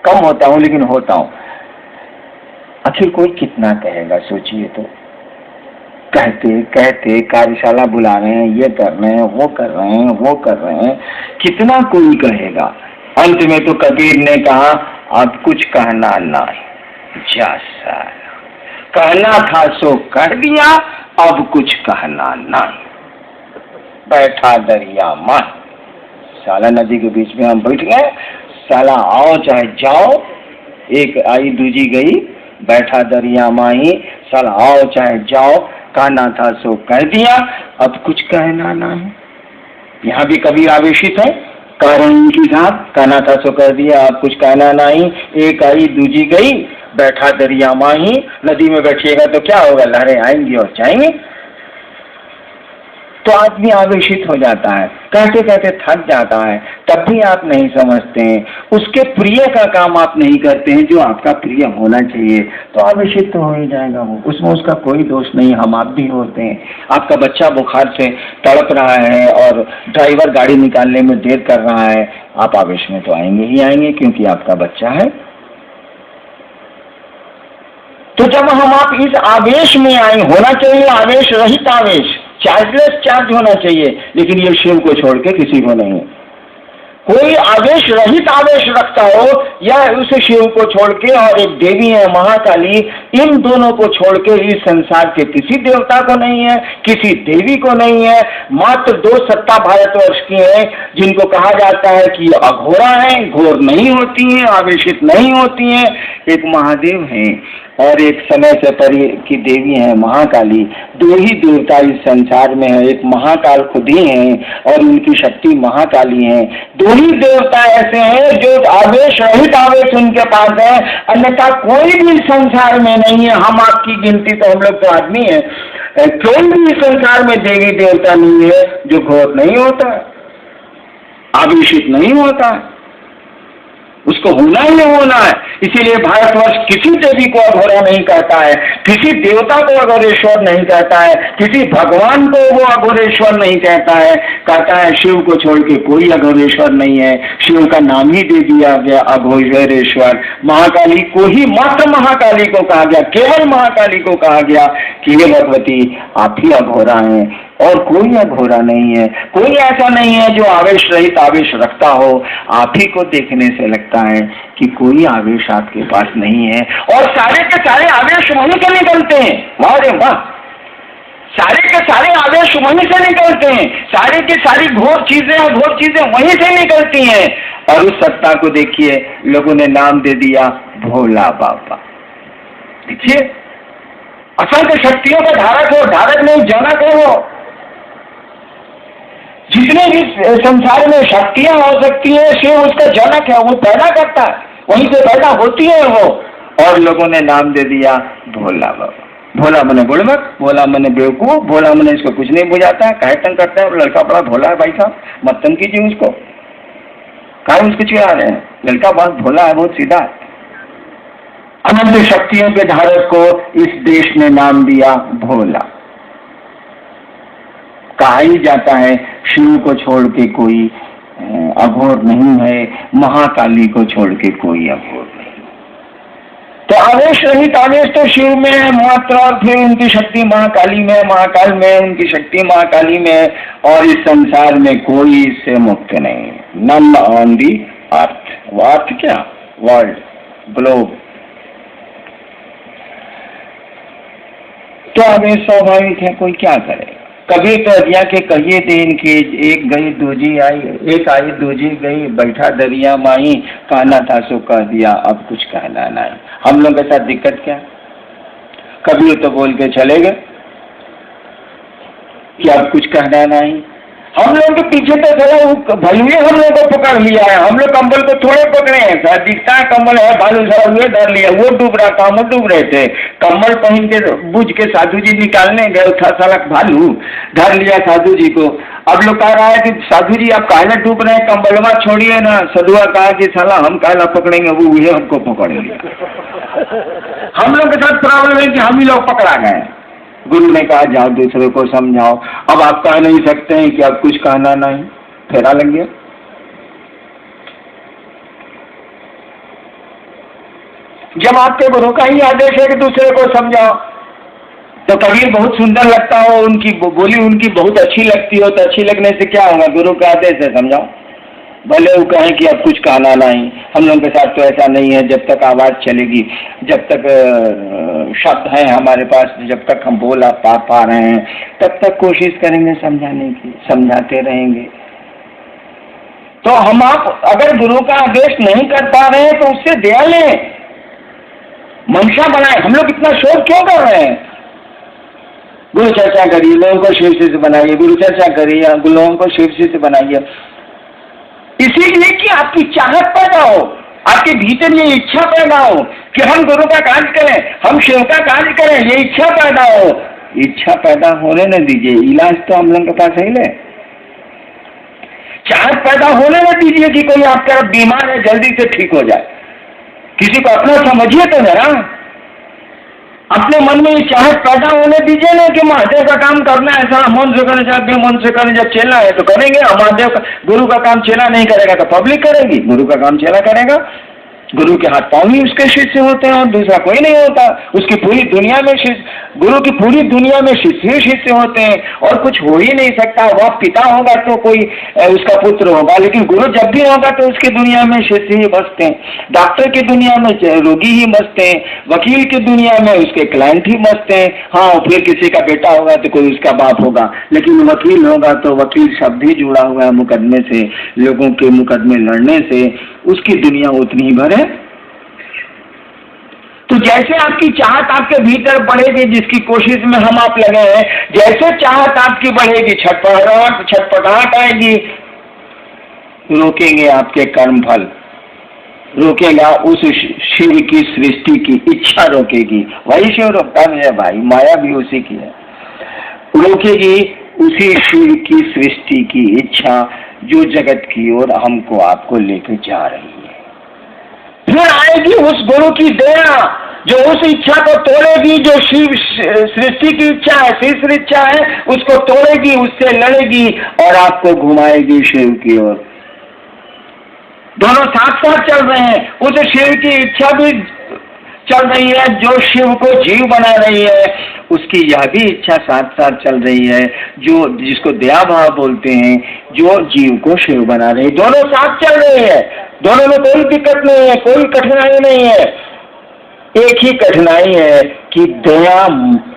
कम होता हूँ लेकिन होता हूँ। आखिर कोई कितना कहेगा, सोचिए तो। कहते कहते कार्यशाला बुला रहे हैं, ये कर रहे हैं, वो कर रहे हैं, वो कर रहे हैं, कितना कोई कहेगा। अंत में तो कबीर ने कहा अब कुछ कहना ना, जा साला, कहना था सो कह दिया, अब कुछ कहना ना। बैठा दरिया मान, साला नदी के बीच में हम बैठ गए, साला आओ चाहे जाओ, एक आई दूजी गई, बैठा दरिया माही, साला आओ चाहे जाओ, कहना था सो कह दिया, अब कुछ कहना ना है। यहाँ भी कबीर आवेशित है, कह रहे हैं कि साहब कहना था सो कह दिया, अब कुछ कहना नहीं, एक आई दूजी गई, बैठा दरिया माही। नदी में बैठिएगा तो क्या होगा, लहरें आएंगी और जाएंगी। तो आदमी आवेशित हो जाता है, कहते कहते थक जाता है, तब भी आप नहीं समझते हैं, उसके प्रिय का काम आप नहीं करते हैं जो आपका प्रिय होना चाहिए, तो आवेशित तो हो ही जाएगा वो, उसमें उसका कोई दोष नहीं। हम आप भी होते हैं। आपका बच्चा बुखार से तड़प रहा है और ड्राइवर गाड़ी निकालने में देर कर रहा है, आप आवेश में तो आएंगे ही आएंगे, क्योंकि आपका बच्चा है। तो जब हम आप इस आवेश में आए, होना चाहिए आवेश रहित आवेश, चार्जलेस चार्ज होना चाहिए, लेकिन ये शिव को छोड़ के किसी को नहीं। कोई आवेश रहित आवेश रखता हो, या उस शिव को छोड़ के, और एक देवी है महाकाली, इन दोनों को छोड़ के इस संसार के किसी देवता को नहीं है, किसी देवी को नहीं है। मात्र 2 सत्ता भारतवर्ष की है, जिनको कहा जाता है कि अघोरा है, घोर नहीं होती है, आवेशित नहीं होती है। एक महादेव है और एक समय से परे की देवी है महाकाली। 2 ही देवता इस संसार में है, एक महाकाल खुद ही है और उनकी शक्ति महाकाली है। 2 ही देवता ऐसे हैं जो आवेश रहित आवेश उनके पास है, अन्यथा कोई भी संसार में नहीं है। हम आपकी गिनती तो, हम लोग तो आदमी है, कोई भी संसार में देवी देवता नहीं है जो घोर नहीं होता, आवेशित नहीं होता, उसको होना ही होना है। इसीलिए भारतवर्ष किसी देवी को अघोरा नहीं कहता है, किसी देवता को अघोरेश्वर नहीं कहता है, किसी भगवान को वो अघोरेश्वर नहीं कहता है। कहता है शिव को छोड़ के कोई अघोरेश्वर नहीं है, शिव का नाम ही दे दिया गया अघोरेश्वर। महाकाली को ही मात्र महाकाली को कहा गया, केवल महाकाली को कहा गया कि हे भगवती आप ही अघोरा हैं और कोई अघोरा नहीं है। कोई ऐसा नहीं है जो आवेश रहित आवेश रखता हो। आप ही को देखने से लगता है कि कोई आवेश आपके पास नहीं है, और सारे के सारे आवेश वहीं से निकलते हैं। वाह रे वाह, सारे के सारे आवेश वहीं से निकलते हैं, सारी की सारी घोर चीजें वहीं से निकलती हैं। और उस सत्ता को देखिए, लोगों ने नाम दे दिया भोला बाबा। देखिए, असंख्य शक्तियों का धारक हो, धारक नहीं जनक है वो। जितने भी संसार में शक्तियां हो सकती है, शिव उसका जनक है, वो पैदा करता है, वहीं से पैदा होती है वो। और लोगों ने नाम दे दिया भोला बाबा। भोला मने बुड़बक, भोला मने बेवकूफ, भोला मने इसको कुछ नहीं बुझाता है, काहे तंग करता है, लड़का बड़ा भोला है भाई साहब, मत तंग कीजिए उसको। कहा उसको चिढ़ा रहे हैं? लड़का बहुत भोला है, बहुत सीधा। अनंत शक्तियों के धारक को इस देश ने नाम दिया भोला। कहा ही जाता है शिव को छोड़ के कोई अघोर नहीं है, महाकाली को छोड़ के कोई अघोर नहीं। तो आवेश रहित आवेश तो शिव में है मात्र, और फिर उनकी शक्ति महाकाली में, महाकाल में उनकी शक्ति महाकाली में, और इस संसार में कोई इससे मुक्त नहीं। नन ऑन दी अर्थ। वो अर्थ क्या? World, globe. तो आवेश स्वाभाविक है, कोई क्या करे। कभी तो दरिया के कहिए थे इनके, एक गई दूजी आई, एक आई दूजी गई, बैठा दरिया माई, कहना था सो कह दिया, अब कुछ कहना नहीं। हम लोग के साथ दिक्कत क्या? कभी तो बोल के चले गए कि अब कुछ कहना नहीं। हम लोग के पीछे तो चला भलुए हम लोग को पकड़ लिया है। हम लोग कंबल को थोड़े पकड़े हैं, सर दिखता है कंबल है, भालू सारा हुए धर लिया। वो डूब रहा था, हम डूब रहे थे। कंबल पहन के बुझ के साधु जी निकालने गए, था साला भालू धर लिया साधु जी को। अब लोग कह रहा है कि साधु जी आप काहे डूब रहे हैं, कंबलवा छोड़िए ना। सधुआ कहा कि साला हम काहे पकड़ेंगे, वो हुए हमको पकड़ लिया। हम लोग के साथ प्रॉब्लम है कि हम ही लोग पकड़ा गए। गुरु ने कहा जाओ दूसरे को समझाओ। अब आप कह नहीं सकते हैं कि अब कुछ कहना नहीं, फेरा लग गया। जब आपके गुरु का ही आदेश है कि दूसरे को समझाओ, तो कबीर बहुत सुंदर लगता हो, उनकी बोली उनकी बहुत अच्छी लगती हो, तो अच्छी लगने से क्या होगा? गुरु का आदेश है, समझाओ। भले वो कहें कि अब कुछ कहना नहीं। हम लोगों के साथ तो ऐसा नहीं है। जब तक आवाज चलेगी, जब तक शब्द है हमारे पास, जब तक हम बोल पा रहे हैं, तब तक कोशिश करेंगे समझाने की, समझाते रहेंगे। तो हम आप अगर गुरु का आदेश नहीं कर पा रहे हैं तो उससे दया लें, मंशा बनाए। हम लोग इतना शोर क्यों कर रहे हैं? गुरु चर्चा करिए, लोगों को शिव से बनाइए, गुरु चर्चा करिए, लोगों को शिव से बनाइए, इसीलिए कि आपकी चाहत पैदा हो, आपके भीतर ये इच्छा पैदा हो कि हम गुरु का कार्य करें, हम शिव का कार्य करें, ये इच्छा पैदा हो। इच्छा पैदा होने न दीजिए, इलाज तो हम लोगों के पास है ले। चाहत पैदा होने न दीजिए कि कोई आपका बीमार है जल्दी से ठीक हो जाए। किसी को अपना समझिए तो जरा, अपने मन में ये चाहत पैदा होने दीजिए ना कि महादेव का काम करना है, ऐसा मन से करना चाहिए, मन से करने जब चेला है तो करेंगे। महादेव का गुरु का काम चेला नहीं करेगा तो पब्लिक करेगी, गुरु का काम चेला करेगा। गुरु के हाथ पांव ही उसके शिष्य होते हैं और दूसरा कोई नहीं होता। उसकी पूरी दुनिया में गुरु की पूरी दुनिया में शिष्य शिष्य होते हैं और कुछ हो ही नहीं सकता। वह पिता होगा तो कोई उसका पुत्र होगा, लेकिन गुरु जब भी होगा तो उसकी दुनिया में शिष्य ही बसते हैं। डॉक्टर की दुनिया में रोगी ही बसते हैं, वकील की दुनिया में उसके क्लाइंट ही बसते हैं। हाँ, फिर किसी का बेटा होगा तो कोई उसका बाप होगा, लेकिन वकील होगा तो वकील शब्द ही जुड़ा हुआ है मुकदमे से, लोगों के मुकदमे लड़ने से। उसकी दुनिया उतनी ही भर है। तो जैसे आपकी चाहत आपके भीतर बढ़ेगी, जिसकी कोशिश में हम आप लगे हैं, जैसे चाहत आपकी बढ़ेगी, छटपटाहट आएगी, रोकेंगे आपके कर्म फल, रोकेगा उस शिव की सृष्टि की इच्छा रोकेगी। वही शिव रोकता है भाई, माया भी उसी की है। रोकेगी उसी शिव की सृष्टि की इच्छा जो जगत की ओर हमको आपको लेकर जा रही है। फिर आएगी उस गुरु की दया जो उस इच्छा को तोड़ेगी, जो शिव सृष्टि की इच्छा है, शीर्ष इच्छा है, उसको तोड़ेगी, उससे लड़ेगी और आपको घुमाएगी शिव की ओर। दोनों साथ साथ चल रहे हैं। उस शिव की इच्छा भी चल रही है जो शिव को जीव बना रही है, उसकी यह भी इच्छा साथ साथ चल रही है जो जिसको दया भाव बोलते हैं, जो जीव को शिव बना रही है। दोनों साथ चल रही है, दोनों में कोई दिक्कत नहीं है, कोई कठिनाई नहीं है। एक ही कठिनाई है कि दया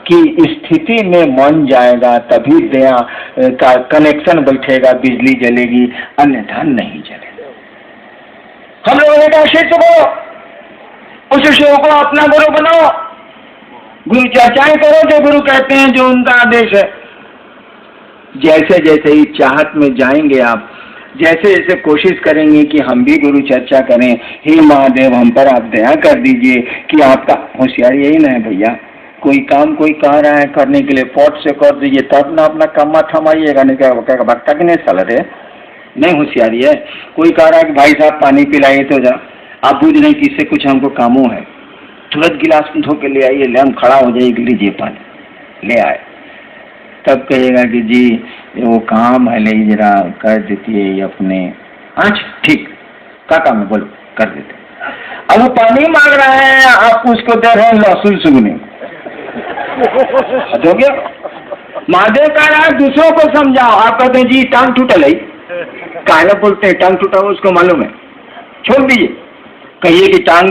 की स्थिति में मन जाएगा तभी दया का कनेक्शन बैठेगा, बिजली जलेगी, अन्यथा नहीं जलेगा। हम लोगों ने कहा शिष्य को, उस शिव को अपना गुरु बनाओ, गुरु चर्चाएं करो जो गुरु कहते हैं, जो उनका आदेश है। जैसे जैसे ही चाहत में जाएंगे आप, जैसे जैसे कोशिश करेंगे कि हम भी गुरु चर्चा करें, हे महादेव हम पर आप दया कर दीजिए कि आपका होशियारी यही ना है भैया, कोई काम कोई कह रहा है करने के लिए पॉट से कर दीजिए, तब ना अपना कम्मा थमाइएगा, नहीं क्या भक्ता कि नहीं चल रहे, नहीं होशियारी है। कोई कह रहा है कि भाई साहब पानी पिलाइए तो जा, आप बूझ नहीं कि इससे कुछ हमको कामों है, तुरंत गिलास में धो के ले आइए, ले हम खड़ा हो जाएगी, लीजिए पानी, ले आए। तब कहेगा कि जी वो काम है, ले जरा कर देती है अपने। अच्छा ठीक, क्या काम है बोलो, कर देते। अब वो पानी मांग रहा है, आप उसको दे रहे हैं लहसुन सुगने। हो गया। महादेव कह रहा है दूसरों को समझाओ, आप कहते हैं जी टांग टूटल है, काहे बोलते हैं टांग टूटा, उसको मालूम है, छोड़ दीजिए। कहिए कि टांग,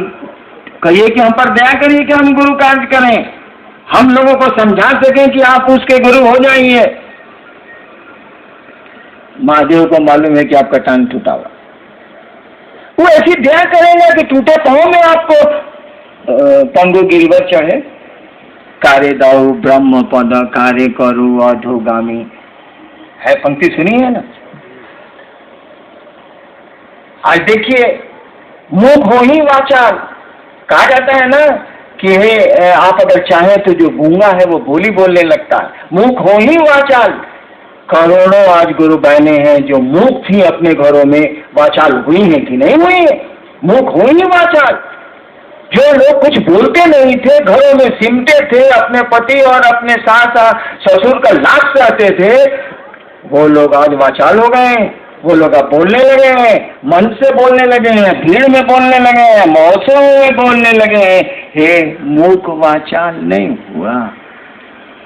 कहिए कि हम पर दया करिए कि हम गुरु कार्य करें, हम लोगों को समझा सकें कि आप उसके गुरु हो जाइए। महादेव को मालूम है कि आपका टांग टूटा हुआ, वो ऐसी दया करेंगे कि टूटे पांव में आपको पंगु गिरवर चढ़े। कार्य दाऊ ब्रह्म पद कार्य करु अधोगामी, है पंक्ति सुनी है ना। आज देखिए, मुख हो ही वाचाल, कहा जाता है ना कि आप अगर चाहें तो जो गूंगा है वो बोली बोलने लगता है। मुख हो ही वाचाल, करोड़ों आज गुरु बहने हैं जो मूक थी अपने घरों में, वाचाल हुई है कि नहीं हुई है? मुख हो ही वाचाल। जो लोग कुछ बोलते नहीं थे, घरों में सिमटे थे, अपने पति और अपने सास ससुर का लाश सहते थे, वो लोग आज वाचाल हो गए। वो लोग अब बोलने लगे हैं, मन से बोलने लगे हैं, भीड़ में बोलने लगे हैं, मौसम में बोलने लगे हैं। हे मूक वाचाल नहीं हुआ।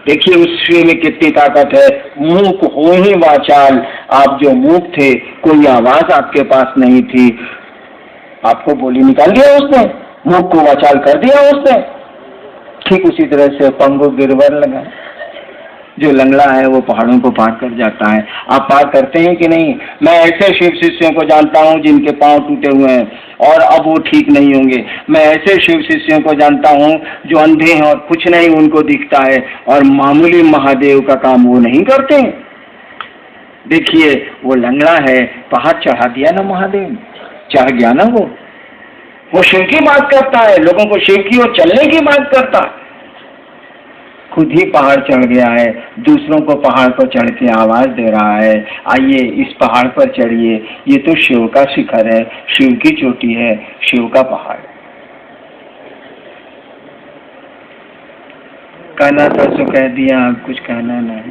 देखिए उस श्री में कितनी ताकत है। मूक हो ही वाचाल। आप जो मूक थे, कोई आवाज आपके पास नहीं थी, आपको बोली निकाल दिया उसने, मूक को वाचाल कर दिया उसने। ठीक उसी तरह से पंगु गिरवर लगा, जो लंगड़ा है वो पहाड़ों को पार कर जाता है। आप पार करते हैं कि नहीं? मैं ऐसे शिव शिष्यों को जानता हूं जिनके पांव टूटे हुए हैं और अब वो ठीक नहीं होंगे। मैं ऐसे शिव शिष्यों को जानता हूं जो अंधे हैं और कुछ नहीं उनको दिखता है और मामूली महादेव का काम वो नहीं करते। देखिए वो लंगड़ा है, पहाड़ चढ़ा दिया ना महादेव, चढ़ गया ना वो शिव की बात करता है, लोगों को शिव की ओर चलने की बात करता है। खुद ही पहाड़ चढ़ गया है, दूसरों को पहाड़ पर चढ़ के आवाज दे रहा है, आइए इस पहाड़ पर चढ़िए, ये तो शिव का शिखर है, शिव की चोटी है, शिव का पहाड़। कहना था सो कह दिया, अब कुछ कहना नहीं।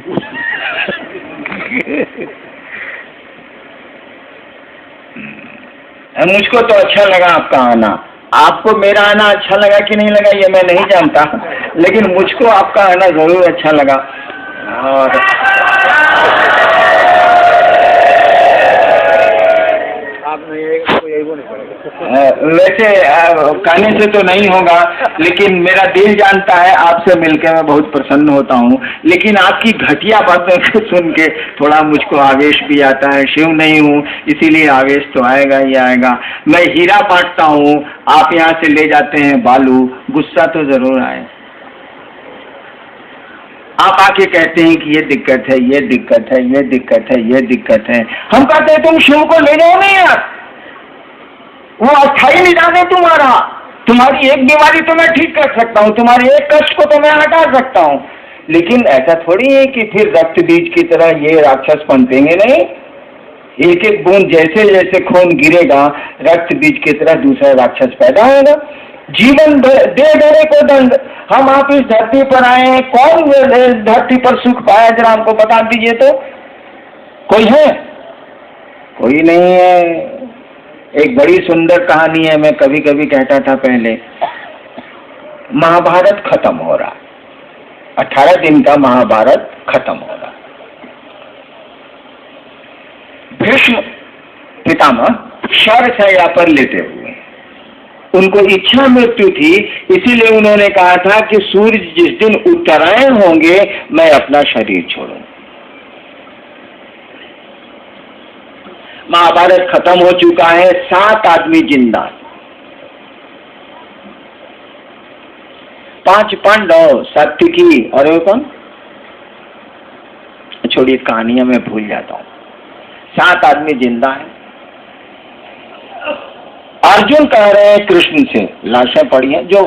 मुझको तो अच्छा लगा आपका आना, आपको मेरा आना अच्छा लगा कि नहीं लगा ये मैं नहीं जानता, लेकिन मुझको आपका आना जरूर अच्छा लगा। और वैसे कहने से तो नहीं होगा, लेकिन मेरा दिल जानता है, आपसे मिलकर मैं बहुत प्रसन्न होता हूँ। लेकिन आपकी घटिया बातों को सुन के थोड़ा मुझको आवेश भी आता है। शिव नहीं हूँ इसीलिए आवेश तो आएगा ही आएगा। मैं हीरा बांटता हूँ, आप यहाँ से ले जाते हैं बालू, गुस्सा तो जरूर आए। आप आके कहते हैं कि ये दिक्कत है, ये दिक्कत है, ये दिक्कत है, ये दिक्कत है। हम कहते हैं तुम शिव को ले जाओ नहीं यार, वो अस्थायी निदान है तुम्हारा। तुम्हारी एक बीमारी तो मैं ठीक कर सकता हूँ, तुम्हारे एक कष्ट को तो मैं हटा सकता हूँ, लेकिन ऐसा थोड़ी है कि फिर रक्त बीज की तरह ये राक्षस पनपेंगे नहीं। एक एक बूंद जैसे जैसे खून गिरेगा, रक्त बीज की तरह दूसरा राक्षस पैदा होगा। जीवन दे देने को दंड। हम आप इस धरती पर आए हैं, कौन धरती पर सुख पाया जरा हमको बता दीजिए तो। कोई है? कोई नहीं है। एक बड़ी सुंदर कहानी है, मैं कभी कभी कहता था पहले। महाभारत खत्म हो रहा, 18 दिन का महाभारत खत्म हो रहा। भीष्म पितामह शरशैया पर लेटे हुए, उनको इच्छा मृत्यु थी, इसीलिए उन्होंने कहा था कि सूर्य जिस दिन उत्तरायण होंगे मैं अपना शरीर छोड़ूं। महाभारत खत्म हो चुका है, 7 आदमी जिंदा, 5 पांडव, सात्विकी और वो कौन, छोड़िए कहानियां मैं भूल जाता हूँ। 7 आदमी जिंदा है। अर्जुन कह रहे हैं कृष्ण से, लाशें पड़ी हैं, जो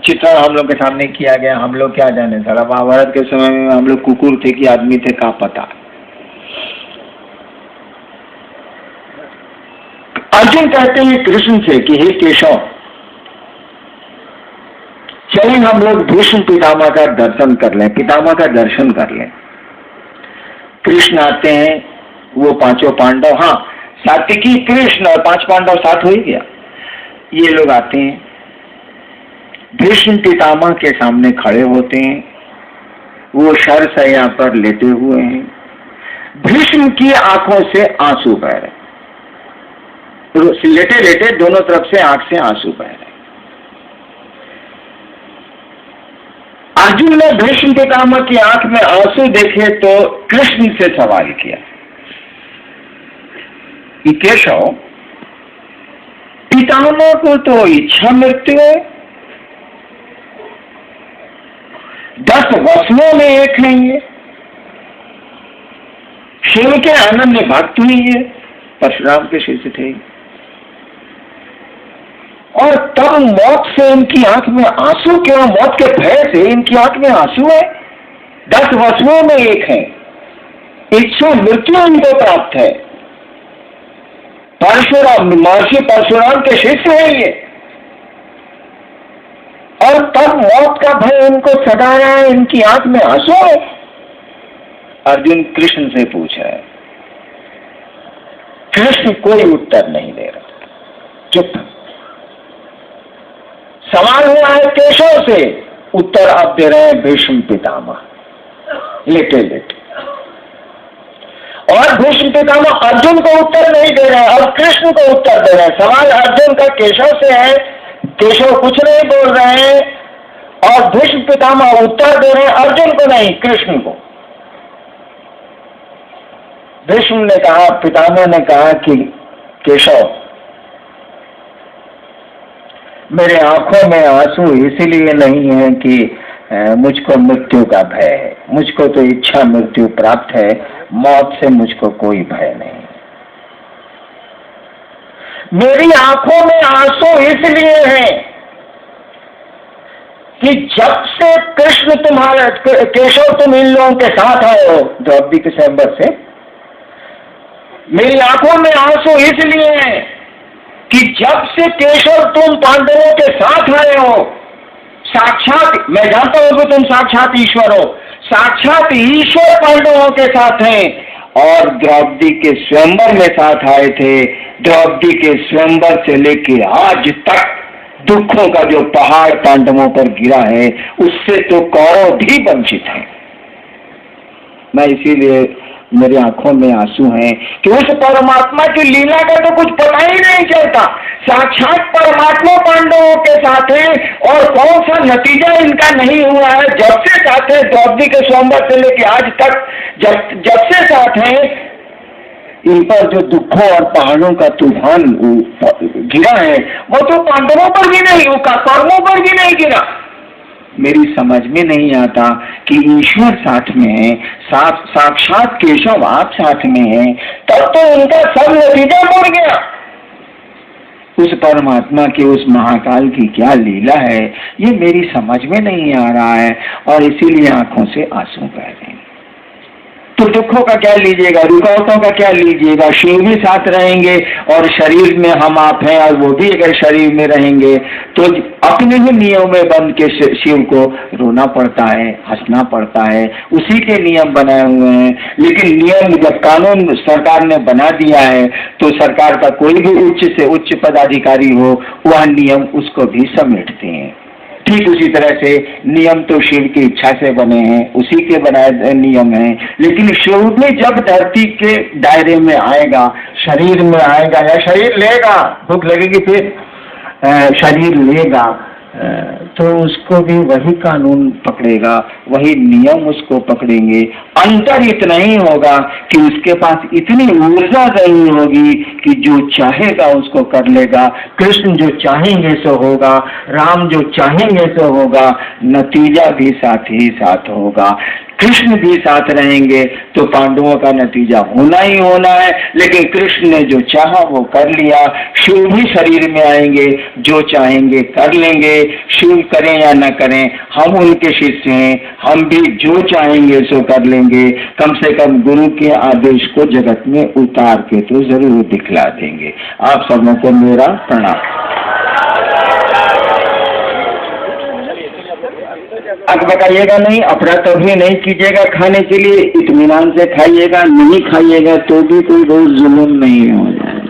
चित्रण हम लोग के सामने किया गया, हम लोग क्या जाने, सारा महाभारत के समय में हम लोग कुकुर थे कि आदमी थे, क्या पता। अर्जुन कहते हैं कृष्ण से कि हे केशव, चलें हम लोग भीष्म पितामह का दर्शन कर लें, पितामह का दर्शन कर लें। कृष्ण आते हैं, वो पांचों पांडव, हाँ सात्विकी कृष्ण और 5 पांडव साथ हो ही गया। ये लोग आते हैं, भीष्म पितामह के सामने खड़े होते हैं, वो शरशय्या पर लेटे हुए हैं, भीष्म की आंखों से आंसू बह रहे, लेटे लेटे दोनों तरफ से आंख से आंसू बह रहे। अर्जुन ने भीष्म पितामह की आंख में आंसू देखे तो कृष्ण से सवाल किया कि केशव, पितामह को तो इच्छा मृत्यु है, 10 वसुओं में एक है, ये शिव के अनन्य भक्त हुई है, परशुराम के शिष्य थे, और तब मौत से इनकी आंख में आंसू क्यों? मौत के भय से इनकी आंख में आंसू है। 10 वसुओं में एक है, इच्छा मृत्यु इनको प्राप्त है, परशुराम महर्षि परशुराम के शिष्य है ये, और तब मौत का भय इनको सदा रहा है, इनकी आंख में आंसू है। अर्जुन कृष्ण से पूछा है, कृष्ण कोई उत्तर नहीं दे रहा, चुप। सवाल हुआ है केशव से, उत्तर अब दे रहे हैं भीष्म पितामह लेटे लेटे, और भीष्म पितामह अर्जुन को उत्तर नहीं दे रहे हैं, अब कृष्ण को उत्तर दे रहे हैं। सवाल अर्जुन का केशव से है, केशव कुछ नहीं बोल रहे हैं, और भीष्म पितामह उत्तर दे रहे हैं अर्जुन को नहीं, कृष्ण को। भीष्म ने कहा, पितामह ने कहा कि केशव, मेरे आंखों में आंसू इसलिए नहीं है कि मुझको मृत्यु का भय है, मुझको तो इच्छा मृत्यु प्राप्त है, मौत से मुझको कोई भय नहीं। मेरी आंखों में आंसू इसलिए है कि जब से कृष्ण तुम्हारे, केशव तुम इन लोगों के साथ आए हो द्रौपदी के स्वयंवर से, मेरी आंखों में आंसू इसलिए है कि जब से केशव तुम पांडवों के साथ आए हो, साक्षात, मैं जानता हूं कि तुम साक्षात ईश्वर हो, साक्षात ईश्वर पांडवों के साथ हैं, और द्रौपदी के स्वयंवर में साथ आए थे। द्रौपदी के स्वयंवर से लेके आज तक दुखों का जो पहाड़ पांडवों पर गिरा है, उससे तो कौरव भी वंचित हैं। मैं इसीलिए मेरी आंखों में आंसू हैं कि उस परमात्मा की लीला का तो कुछ पता ही नहीं चलता। साक्षात परमात्मा पांडवों के साथ है, और कौन सा नतीजा इनका नहीं हुआ है। जब से साथ है, द्रौपदी के स्वयंवर से लेके आज तक जब से साथ है, इन पर जो दुखों और पहाड़ों का तूफान गिरा है, वो तो पांडवों पर भी नहीं, वो कौरवों पर भी नहीं गिरा। मेरी समझ में नहीं आता कि ईश्वर साथ में है, साक्षात केशव आप साथ में है, तब तो उनका सब नतीजा मुड़ गया। उस परमात्मा की, उस महाकाल की क्या लीला है, ये मेरी समझ में नहीं आ रहा है, और इसीलिए आंखों से आंसू बह रहे हैं। तो दुखों का क्या लीजिएगा, रुकावटों का क्या लीजिएगा। शिव भी साथ रहेंगे, और शरीर में हम आप हैं, और वो भी अगर शरीर में रहेंगे तो अपने ही नियम में बंद के शिव को रोना पड़ता है, हंसना पड़ता है, उसी के नियम बनाए हुए हैं। लेकिन नियम जब कानून सरकार ने बना दिया है, तो सरकार का कोई भी उच्च से उच्च पदाधिकारी हो, वह नियम उसको भी समेटते हैं। ठीक उसी तरह से नियम तो शिव की इच्छा से बने हैं, उसी के बनाए नियम हैं। लेकिन शिव भी जब धरती के दायरे में आएगा, शरीर में आएगा, या शरीर लेगा, भूख लगेगी फिर शरीर लेगा, तो उसको भी वही कानून पकड़ेगा, वही नियम उसको पकड़ेंगे। अंतर इतना ही होगा कि उसके पास इतनी ऊर्जा नहीं होगी कि जो चाहेगा उसको कर लेगा। कृष्ण जो चाहेंगे सो होगा, राम जो चाहेंगे सो होगा, नतीजा भी साथ ही साथ होगा। कृष्ण भी साथ रहेंगे तो पांडवों का नतीजा होना ही होना है। लेकिन कृष्ण ने जो चाहा वो कर लिया। शिव भी शरीर में आएंगे, जो चाहेंगे कर लेंगे। शिव करें या न करें, हम उनके शिष्य हैं, हम भी जो चाहेंगे सो कर लेंगे। कम से कम गुरु के आदेश को जगत में उतार के तो जरूर दिखला देंगे। आप सबों को मेरा प्रणाम। अब बताइएगा नहीं, अफरा तफरी नहीं कीजिएगा, खाने के लिए इत्मीनान से खाइएगा, नहीं खाइएगा तो भी कोई रोज जुल्म नहीं हो जाए।